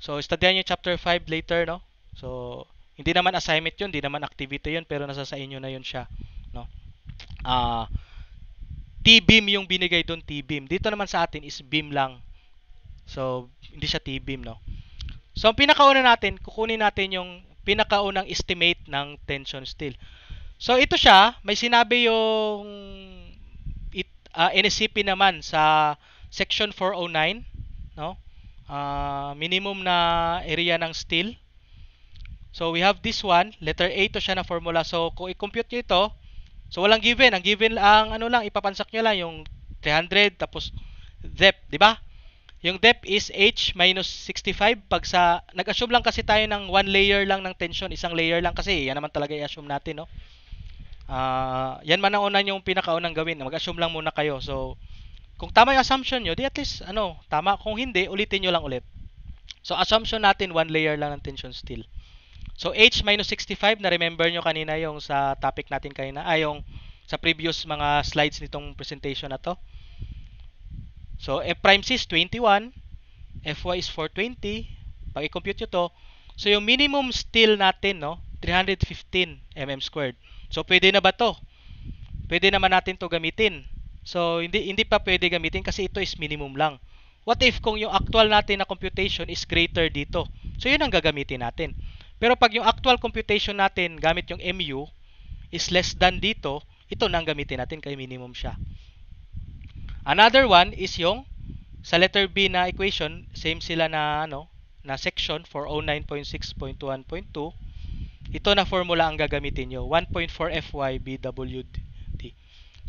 So studian yung chapter 5 later, no? So hindi naman assignment 'yun, hindi naman activity 'yun, pero nasa sa inyo na 'yun siya, no? T-beam yung binigay doon, T-beam. Dito naman sa atin is beam lang. So hindi siya T-beam, no? So ang pinakauna natin, kukunin natin yung pinakaunang estimate ng tension steel. So ito siya, may sinabi yung NSCP naman sa section 409, no? Minimum na area ng steel. So we have this one, letter A to siya na formula. So kung i-compute nyo ito, so walang given. Ang given lang, ipapansak nyo lang yung 300 tapos depth, di ba? Yung depth is H minus 65. Nag-assume lang kasi tayo ng one layer lang ng tension, isang layer lang kasi, yan naman talaga i-assume natin, no? Yan man ang unang yung pinakaunang gawin. Mag-assume lang muna kayo. So kung tama yung assumption nyo, di at least tama. Kung hindi, ulitin nyo lang ulit. So assumption natin one layer lang ng tension steel. So H minus 65, na remember nyo kanina yung sa topic natin kanina, yung sa previous mga slides nitong presentation na to. So F prime C is 21, Fy is 420. Pag i-compute nyo to, so yung minimum steel natin, 315 mm squared. So pwede na ba to? Pwede naman natin to gamitin. So hindi pa pwede gamitin kasi ito is minimum lang. What if kung yung actual natin na computation is greater dito? So yun ang gagamitin natin. Pero pag yung actual computation natin gamit yung MU is less than dito, ito na ang gamitin natin kay minimum siya. Another one is yung sa letter B na equation, same sila na na section 409.6.1.2. Ito na formula ang gagamitin nyo, 1.4 Fy BWD.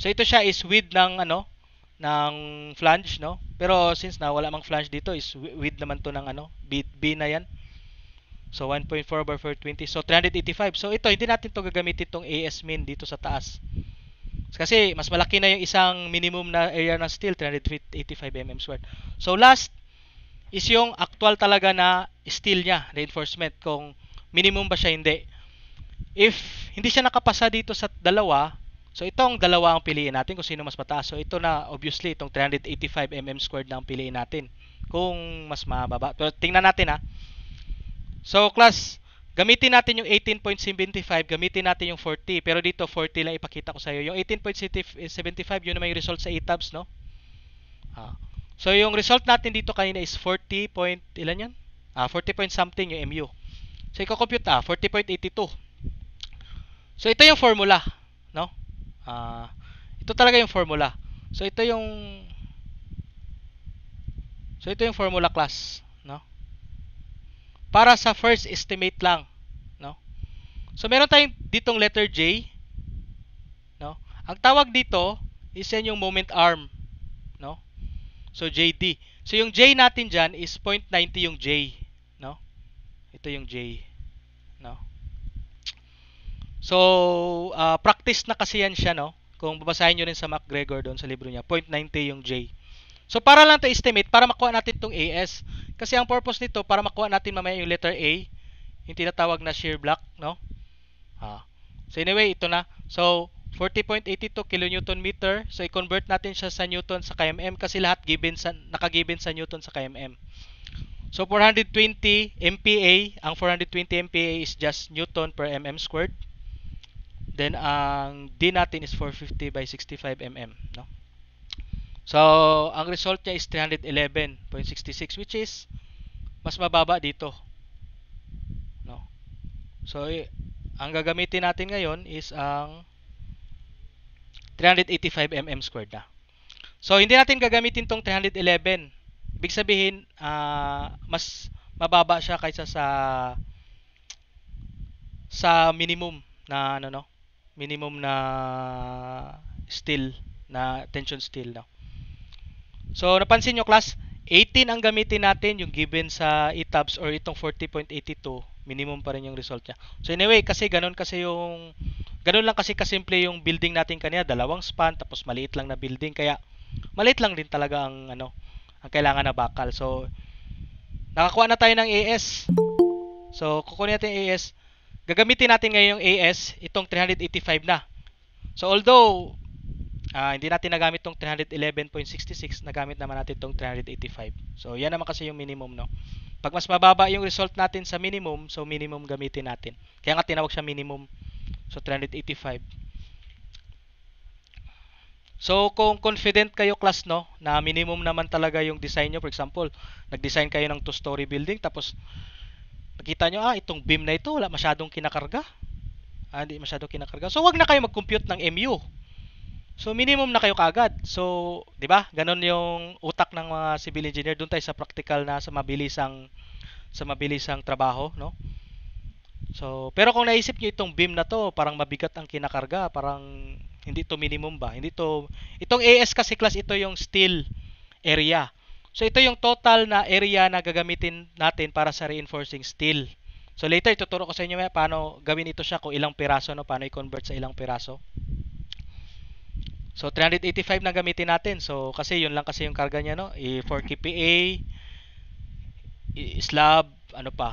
So ito siya is width ng ng flange, no? Pero since na wala mang flange dito, is width naman to ng B na yan. So 1.4 over 420, so 385. So ito, hindi natin to gagamitin itong AS min dito sa taas. Kasi mas malaki na yung isang minimum na area ng steel, 385 mm squared. So last is yung actual talaga na steel niya, reinforcement, kung minimum ba siya, hindi. If hindi siya nakapasa dito sa dalawa, so itong dalawa ang piliin natin kung sino mas mataas. So ito na, obviously, itong 385 mm squared na ang piliin natin kung mas mababa. Pero tingnan natin, ha. So class, gamitin natin yung 18.75, gamitin natin yung 40. Pero dito 40 lang ipakita ko sa iyo. Yung 18.75, yun naman yung result sa ETABS, no? So yung result natin dito kanina is 40 point, ilan yan? 40 point something yung MU. So i-compute 40.82. So ito yung formula, no? Ito talaga yung formula. So ito yung formula, class, no? Para sa first estimate lang, no? So meron tayong ditong letter J, no? Ang tawag dito is yan yung moment arm, no? So JD. So yung J natin diyan is 0.90 yung J, no? Ito yung J, no? So practice na kasi yan siya, no? Kung babasahin nyo rin sa MacGregor doon sa libro niya, 0.90 yung J. So para lang to estimate, para makuha natin itong AS. Kasi ang purpose nito, para makuha natin mamaya yung letter A, yung tinatawag na shear block, no? So anyway, ito na. So 40.82 kilonewton meter. So i-convert natin siya sa newton sa kmm kasi lahat naka-given sa newton sa kmm. So 420 MPa, ang 420 MPa is just newton per mm squared. Then ang D natin is 450 by 65 mm, no? So ang result niya is 311.66 which is mas mababa dito, no? So ang gagamitin natin ngayon is ang 385 mm squared na. So hindi natin gagamitin tong 311. Ibig sabihin mas mababa siya kaysa sa minimum na minimum na steel, na tension steel, no. So napansin nyo class, 18 ang gamitin natin yung given sa ETABS or itong 40.82, minimum pa rin yung result niya. So anyway, kasi ganun lang kasi kasimple yung building natin kanina, dalawang span tapos maliit lang na building, kaya maliit lang din talaga ang ang kailangan na bakal. So nakakuha na tayo ng AS. So kukunin natin yung AS. Gagamitin natin ngayon yung AS, itong 385 na. So although hindi natin nagamit itong 311.66, nagamit naman natin itong 385. So yan naman kasi yung minimum, no. Pag mas mababa yung result natin sa minimum, so minimum gamitin natin. Kaya nga tinawag siya minimum. So 385. So kung confident kayo class, no, na minimum naman talaga yung design nyo, for example, nag-design kayo ng 2-story building tapos nakita nyo, itong beam na ito wala masyadong kinakarga. Hindi masyadong kinakarga. So wag na kayo mag-compute ng MU. So minimum na kayo kaagad. So, 'di ba? Ganon yung utak ng mga civil engineer. Doon tayo sa practical na sa mabilisang trabaho, no? So, pero kung naisip niyo itong beam na to, parang mabigat ang kinakarga, parang hindi to minimum ba? Hindi to, itong AS kasi class, ito yung steel area. So ito yung total na area na gagamitin natin para sa reinforcing steel. So later ituturo ko sa inyo paano gawin ito siya, kung ilang piraso, no, paano i-convert sa ilang piraso. So 385 na gamitin natin. So kasi yun lang kasi yung karga niya, no. 4 kPa, slab, ano pa,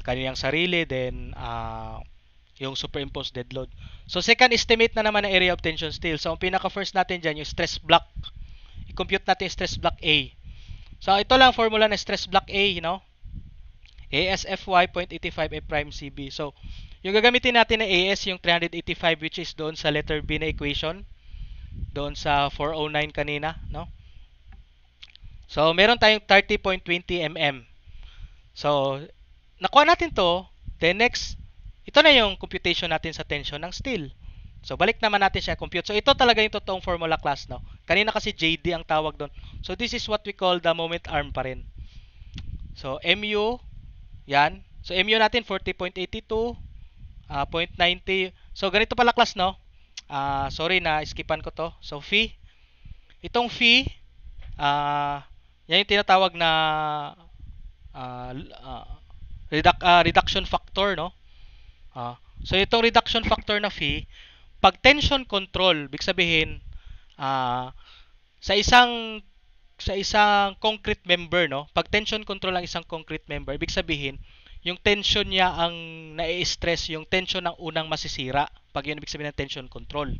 kanyang sarili, then yung superimposed dead load. So second estimate na naman ng area of tension steel. So ang pinaka first natin diyan yung stress block. I-compute natin yung stress block A. So ito lang formula ng stress block A, you know. ASFY 0.85 A prime CB. So yung gagamitin natin na AS yung 385, which is doon sa letter B na equation, doon sa 409 kanina, no? So meron tayong 30.20 mm. So nakuha natin to. Then next, ito na yung computation natin sa tension ng steel. So balik naman natin siya compute. So ito talaga yung totoong formula class, no. Kanina kasi JD ang tawag doon. So this is what we call the moment arm pa rin. So MU, yan. So MU natin 40.82, 0.90. So ganito pala class, no. Sorry na skipan ko to. So phi, itong phi, yan yung tinatawag na reduction factor, no. So itong reduction factor na phi, pag tension control, big sabihin sa isang concrete member, no, pag tension control ang isang concrete member, ibig sabihin yung tension niya ang nai-stress, yung tension ng unang masisira, pag yun ibig sabihin ng tension control.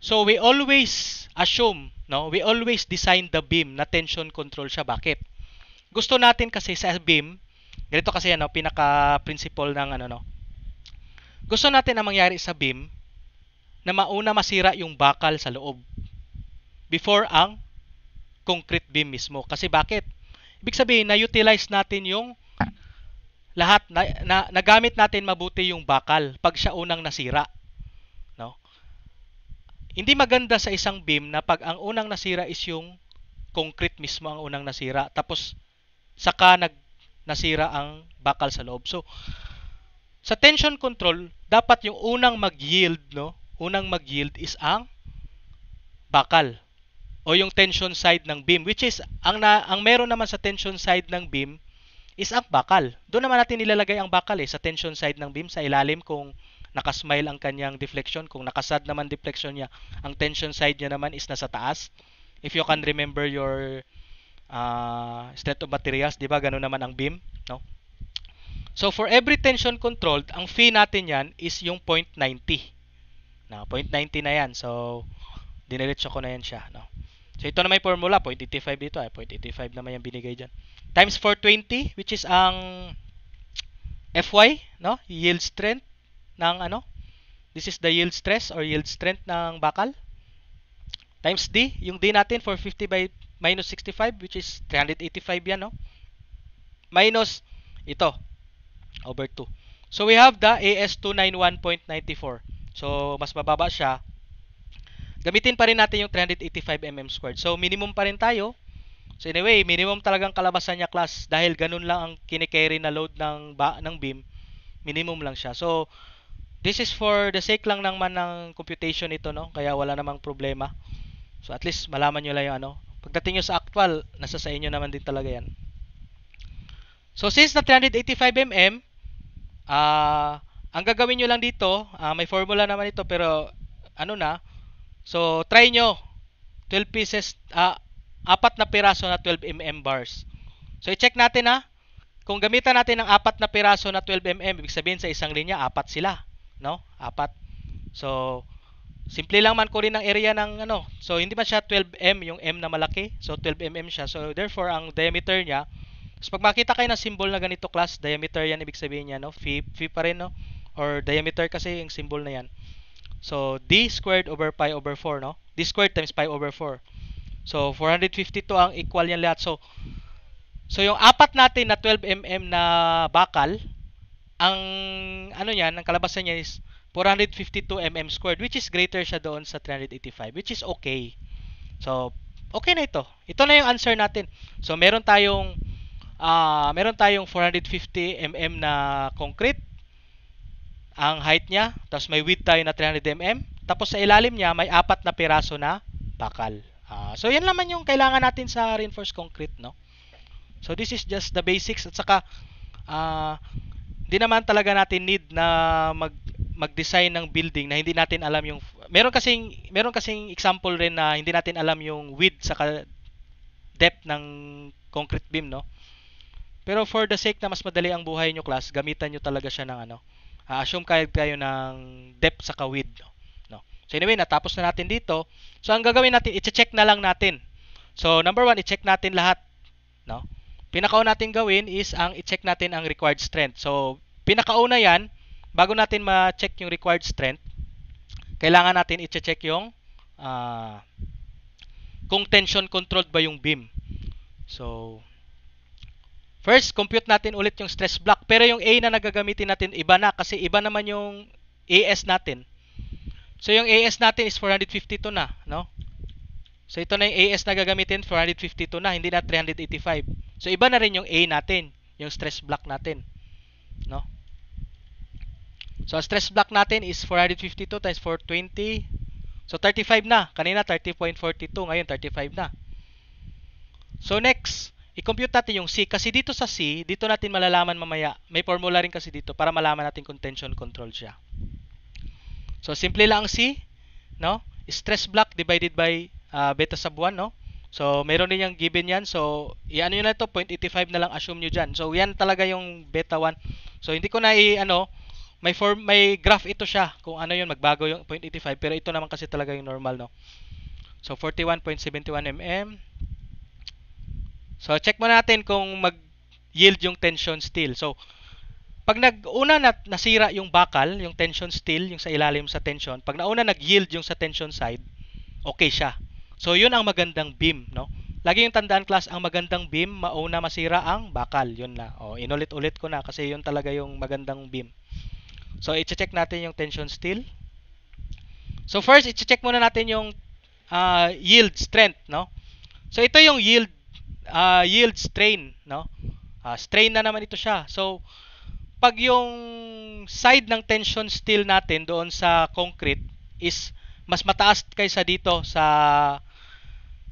So we always assume, no, we always design the beam na tension control siya. Bakit? Gusto natin kasi sa beam, ganito kasi pinaka principle ng no. Gusto natin na mangyari sa beam na mauna masira yung bakal sa loob before ang concrete beam mismo. Kasi bakit? Ibig sabihin na-utilize natin yung lahat, nagamit natin mabuti yung bakal pag siya unang nasira, no? Hindi maganda sa isang beam na pag ang unang nasira is yung concrete mismo ang unang nasira, tapos saka nasira ang bakal sa loob. So sa tension control, dapat yung unang mag-yield, no? Unang mag-yield is ang bakal o yung tension side ng beam, which is ang meron naman sa tension side ng beam is ang bakal. Doon naman natin nilalagay ang bakal sa tension side ng beam, sa ilalim kung nakasmile ang kanyang deflection. Kung nakasad naman deflection niya, ang tension side niya naman is nasa taas. If you can remember your strength of materials, di ba? Ganun naman ang beam, no? So, for every tension controlled, ang phi natin yan is yung 0.90. Na 0.90 na yan. So, diniretso ko na yan siya, no? So, ito na may formula. 0.85 dito. 0.85 naman yung binigay dyan. Times 420, which is ang Fy, no? Yield strength ng ano? This is the yield stress or yield strength ng bakal. Times D. Yung D natin, 450 by minus 65, which is 385 yan, no? Minus ito, over 2. So, we have the AS291.94. So, mas mababa siya. Gamitin pa rin natin yung 385 mm squared. So, minimum pa rin tayo. So, anyway, minimum talagang kalabasan niya, class. Dahil ganun lang ang kinikerry na load ng beam. Minimum lang siya. So, this is for the sake lang naman ng computation ito, no? Kaya wala namang problema. So, at least malaman nyo lang yung ano. Pagdating nyo sa actual, nasa sa inyo naman din talaga yan. So, since na 385 mm, ang gagawin nyo lang dito, may formula naman ito, pero ano na, so try nyo 12 pieces, 4 na piraso na 12 mm bars. So, i-check natin kung gamitan natin ng 4 na piraso na 12 mm, ibig sabihin sa isang linya, 4 sila, no? 4. So, simple lang man ko rin ang area ng ano. So, hindi man siya 12 mm, yung M na malaki. So, 12 mm siya. So, therefore, ang diameter niya, so pag makita kayo ng symbol na ganito, class, diameter yan, ibig sabihin niya, no? Phi pa rin, no? Or diameter kasi yung symbol na yan. So, D squared over pi over 4, no? D squared times pi over 4. So, 452 ang equal yan lahat. So yung 4 natin na 12 mm na bakal, ang ano yan, ang kalabasan niya is 452 mm squared, which is greater siya doon sa 385, which is okay. So, okay na ito. Ito na yung answer natin. So, meron tayong 450 mm na concrete, ang height niya, tapos may width tayo na 300 mm, tapos sa ilalim niya may 4 na piraso na bakal. So, yan naman yung kailangan natin sa reinforced concrete, no? So, this is just the basics. At saka, hindi naman talaga natin need na mag-design ng building na hindi natin alam yung... Meron kasing example rin na hindi natin alam yung width saka depth ng concrete beam, no? Pero for the sake na mas madali ang buhay nyo, class, gamitan nyo talaga siya ng ano. Assume kayo ng depth saka width, no? So anyway, natapos na natin dito. So ang gagawin natin, i-check na lang natin. So number 1, i-check natin lahat, no? Pinakauna natin gawin is ang i-check natin ang required strength. So pinakauna yan, bago natin ma-check yung required strength, kailangan natin i-check yung kung tension controlled ba yung beam. So first, compute natin ulit yung stress block. Pero yung A na nagagamitin natin, iba na. Kasi iba naman yung AS natin. So, yung AS natin is 452 na, no? So, ito na yung AS na gagamitin, 452 na, hindi na 385. So, iba na rin yung A natin, yung stress block natin, no? So, ang stress block natin is 452 times 420. So, 35 na. Kanina, 30.42. Ngayon, 35 na. So, next, i-compute natin yung C. Kasi dito sa C, dito natin malalaman mamaya. May formula rin kasi dito para malaman natin kung tension control siya. So, simple lang ang C, no? Stress block divided by beta sub 1, no? So, meron din yung given yan. So, i-ano nyo na ito, 0.85 na lang assume nyo dyan. So, yan talaga yung beta 1. So, hindi ko na may graph ito siya. Kung ano yun, magbago yung 0.85. Pero ito naman kasi talaga yung normal, no? So, 41.71 mm. So, check mo natin kung mag-yield yung tension steel. So, pag nag-una nasira yung bakal, yung tension steel, yung sa ilalim sa tension, pag nauna nag-yield yung sa tension side, okay siya. So, yun ang magandang beam, no? Lagi yung tandaan, class, ang magandang beam, mauna masira ang bakal. Yun na. Inulit-ulit ko na kasi yun talaga yung magandang beam. So, i-check natin yung tension steel. So, first, i-check muna natin yung yield strength, no? So, ito yung yield strain, no? Strain na naman ito siya. So, pag yung side ng tension steel natin doon sa concrete is mas mataas kaysa dito sa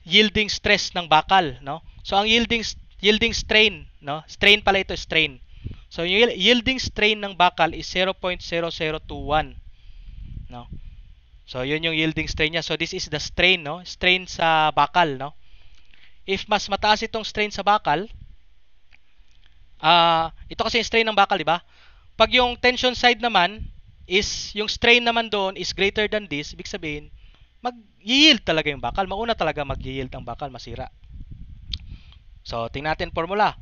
yielding stress ng bakal, no? So, ang yielding strain, no? Strain pala ito, strain. So yung yielding strain ng bakal is 0.0021, no? So yun yung yielding strain niya. So this is the strain, no? Strain sa bakal, no? If mas mataas itong strain sa bakal, ito kasi yung strain ng bakal, di ba? Pag yung tension side naman is yung strain naman doon is greater than this, ibig sabihin mag-yield talaga yung bakal. Mauna talaga mag-yield ang bakal, masira. So tingnan natin formula.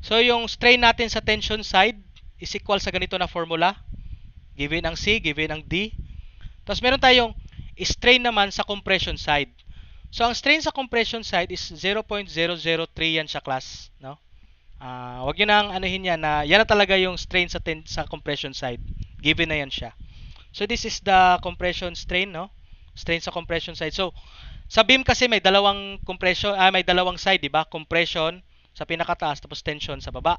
So yung strain natin sa tension side is equal sa ganito na formula. Given ang C, given ang D. Tapos meron tayong strain naman sa compression side. So ang strain sa compression side is 0.003 yan siya, class, no? Wag niyo nang anuhin yan na yan na talaga yung strain sa compression side. Given na yan siya. So this is the compression strain, no? Strain sa compression side. So sa beam kasi may dalawang compression, may dalawang side, di ba? Compression sa pinakataas tapos tension sa baba.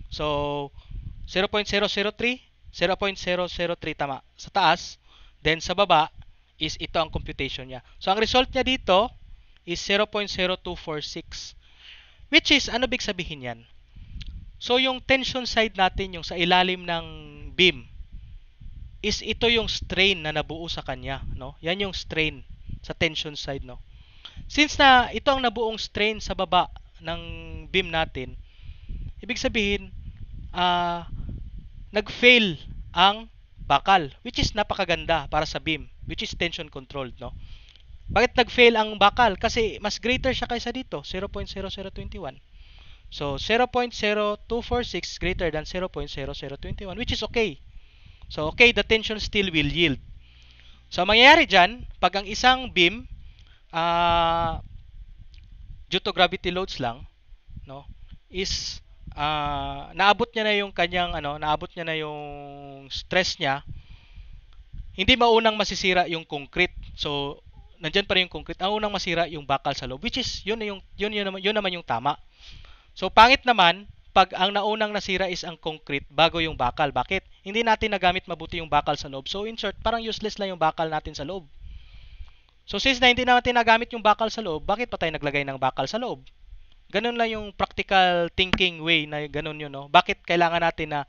So 0.003, 0.003 tama sa taas, then sa baba is ito ang computation niya. So ang result niya dito is 0.0246. Which is, ano big sabihin yan? So yung tension side natin, yung sa ilalim ng beam, is ito yung strain na nabuo sa kanya, no? Yan yung strain sa tension side, no? Since na ito ang nabuong strain sa baba ng beam natin, ibig sabihin, nag-fail ang bakal, which is napakaganda para sa beam, which is tension controlled, no? Bakit nag-fail ang bakal? Kasi mas greater siya kaysa dito, 0.0021. So 0.0246 greater than 0.0021, which is okay. So okay, the tension still will yield. So mangyayari dyan, pag ang isang beam due to gravity loads lang, no, is naabot niya na yung kanyang naabot niya na yung stress niya, hindi maunang masisira yung concrete. So nandiyan pa rin yung concrete. Ang unang masira yung bakal sa loob, which is yun naman yung tama. So pangit naman pag ang naunang nasira is ang concrete bago yung bakal. Bakit? Hindi natin nagamit mabuti yung bakal sa loob. So in short, parang useless lang yung bakal natin sa loob. So since na hindi natin nagamit yung bakal sa loob, bakit pa tayo naglagay ng bakal sa loob? Ganun lang yung practical thinking way na ganun yun, no? Bakit kailangan natin na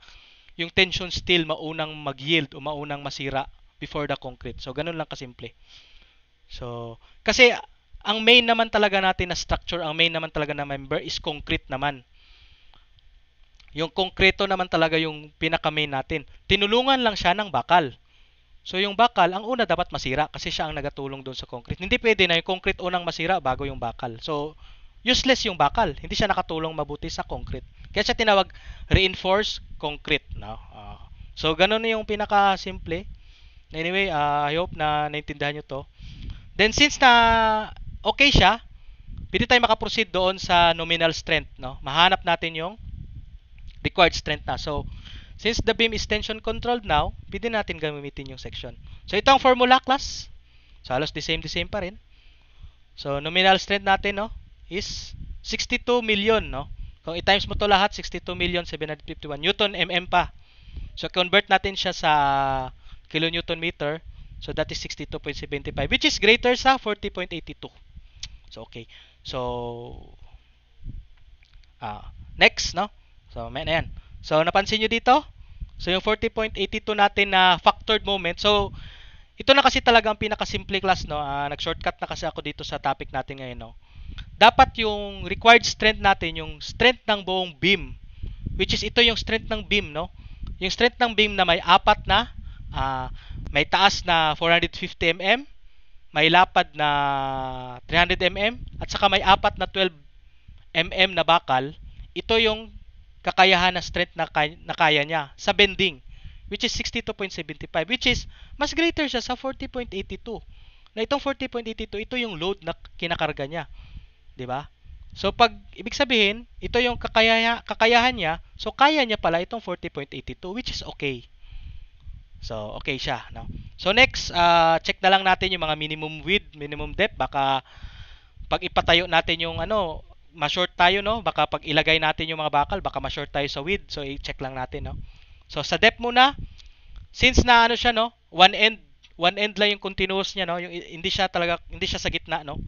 yung tension steel maunang mag-yield o maunang masira before the concrete? So ganun lang kasimple. So kasi ang main naman talaga natin na structure, ang main naman talaga na member is concrete naman. Yung konkreto naman talaga yung pinaka-main natin. Tinulungan lang siya ng bakal. So yung bakal, ang una dapat masira kasi siya ang nagatulong doon sa concrete. Hindi pwede na yung concrete unang masira bago yung bakal. So useless yung bakal. Hindi siya nakatulong mabuti sa concrete. Kaya siya tinawag reinforced concrete, no? So ganun na yung pinaka-simple. Anyway, I hope na naintindihan nyo to. Then since na okay siya, pwede tayo makaproceed doon sa nominal strength, no? Mahanap natin yung required strength na. So since the beam is tension controlled now, pwede natin gamitin yung section. So ito ang formula, class. So halos the same pa rin. So nominal strength natin, no, is 62 million, no? Kung i-times mo to lahat, 62,751 Newton mm pa. So convert natin siya sa kilonewton meter. So that is 62.75, which is greater sa 40.82. So okay. So next, no? So may na yan. So napansin nyo dito? So yung 40.82 natin na factored moment. So ito na kasi talaga ang pinaka-simple, class, no? Nag-shortcut na kasi ako dito sa topic natin ngayon, no? Dapat yung required strength natin, yung strength ng buong beam, which is ito yung strength ng beam, no? Yung strength ng beam na may apat na may taas na 450 mm, may lapad na 300 mm, at saka may apat na 12 mm na bakal. Ito yung kakayahan na strength na kaya niya sa bending, which is 62.75, which is mas greater siya sa 40.82. Na itong 40.82, ito yung load na kinakarga niya, 'di ba? So pag ibig sabihin, ito yung kakayahan niya, so kaya niya pala itong 40.82, which is okay. So okay siya, no? So next, check na lang natin yung mga minimum width, minimum depth. Baka pag ipatayo natin yung ma-short tayo, no? Baka pag ilagay natin yung mga bakal, baka ma-short tayo sa width. So i-check lang natin, no? So sa depth muna, since na siya, no? One end lang yung continuous niya, no? Yung hindi siya sa gitna, no?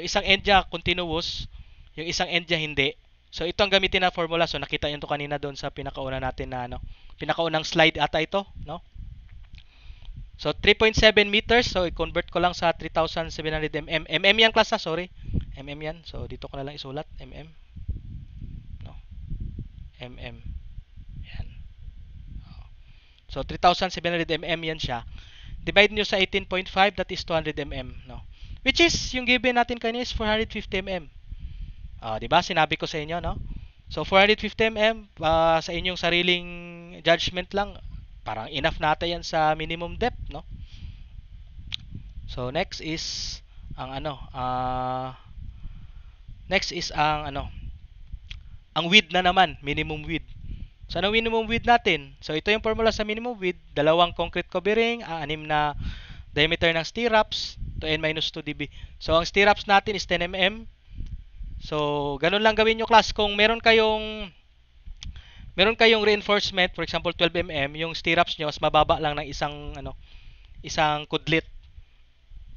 Yung isang end niya continuous, yung isang end niya hindi. So ito ang gamitin na formula. So nakita niyo to kanina doon sa pinakauna natin na pinakaunang slide ata ito, no? So 3.7 meters. So i-convert ko lang sa 3,700 mm. Mm yan class, sorry. Mm yan. So dito ko na lang isulat mm, no? Mm. Yan. So 3,700 mm yan siya. Divide nyo sa 18.5, that is 200 mm, no? Which is yung given natin kanina is 450 mm. 'Di ba? Sinabi ko sa inyo, no? So 450 mm sa inyong sariling judgment lang, parang enough na ata yan sa minimum depth, no? So next is ang ang width na naman, minimum width. So ano minimum width natin? So ito yung formula sa minimum width, dalawang concrete covering, 6 na diameter ng stirrups to n-2 dB. So ang stirrups natin is 10 mm. So ganun lang gawin nyo class. Kung meron kayong reinforcement, for example 12 mm, yung stirrups nyo mas mababa lang ng isang kudlit.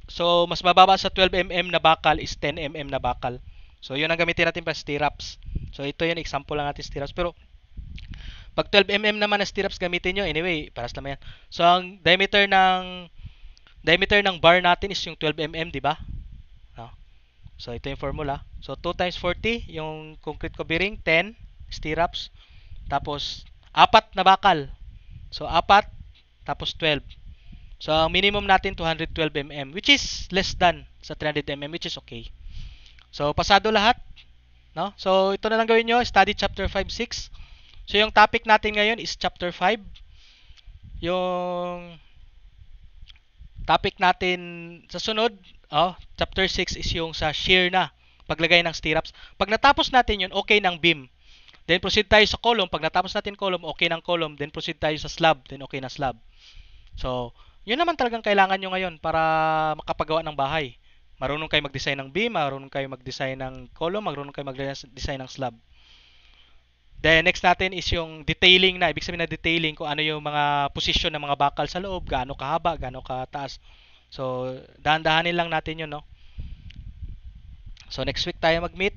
So mas mababa sa 12 mm na bakal is 10 mm na bakal. So yun ang gamitin natin para stirrups. So ito yung example lang natin stirrups. Pero pag 12 mm naman na stirrups gamitin nyo, anyway, paras naman yan. So ang diameter ng bar natin is yung 12 mm, di ba? No? So ito yung formula. So 2 times 40, yung concrete covering, 10 stirrups, tapos 4 na bakal. So 4 tapos 12. So ang minimum natin 212 mm, which is less than sa 300 mm, which is okay. So pasado lahat, no? So ito na lang gawin nyo, study chapter 5, 6. So yung topic natin ngayon is chapter 5. Yung topic natin sa sunod, chapter 6 is yung sa shear na, paglagay ng stirrups. Pag natapos natin yun, okay ng beam. Then proceed tayo sa column. Pag natapos natin column, okay ng column. Then proceed tayo sa slab, then okay na slab. So, yun naman talagang kailangan nyo ngayon para makapagawa ng bahay. Marunong kayo mag-design ng beam, marunong kayo mag-design ng column, marunong kayo mag-design ng slab. Then next natin is yung detailing na, ibig sabihin na detailing kung ano yung mga position ng mga bakal sa loob, gaano kahaba, gaano kataas. So, dahan-dahanin lang natin yun, no? So, next week tayo mag-meet.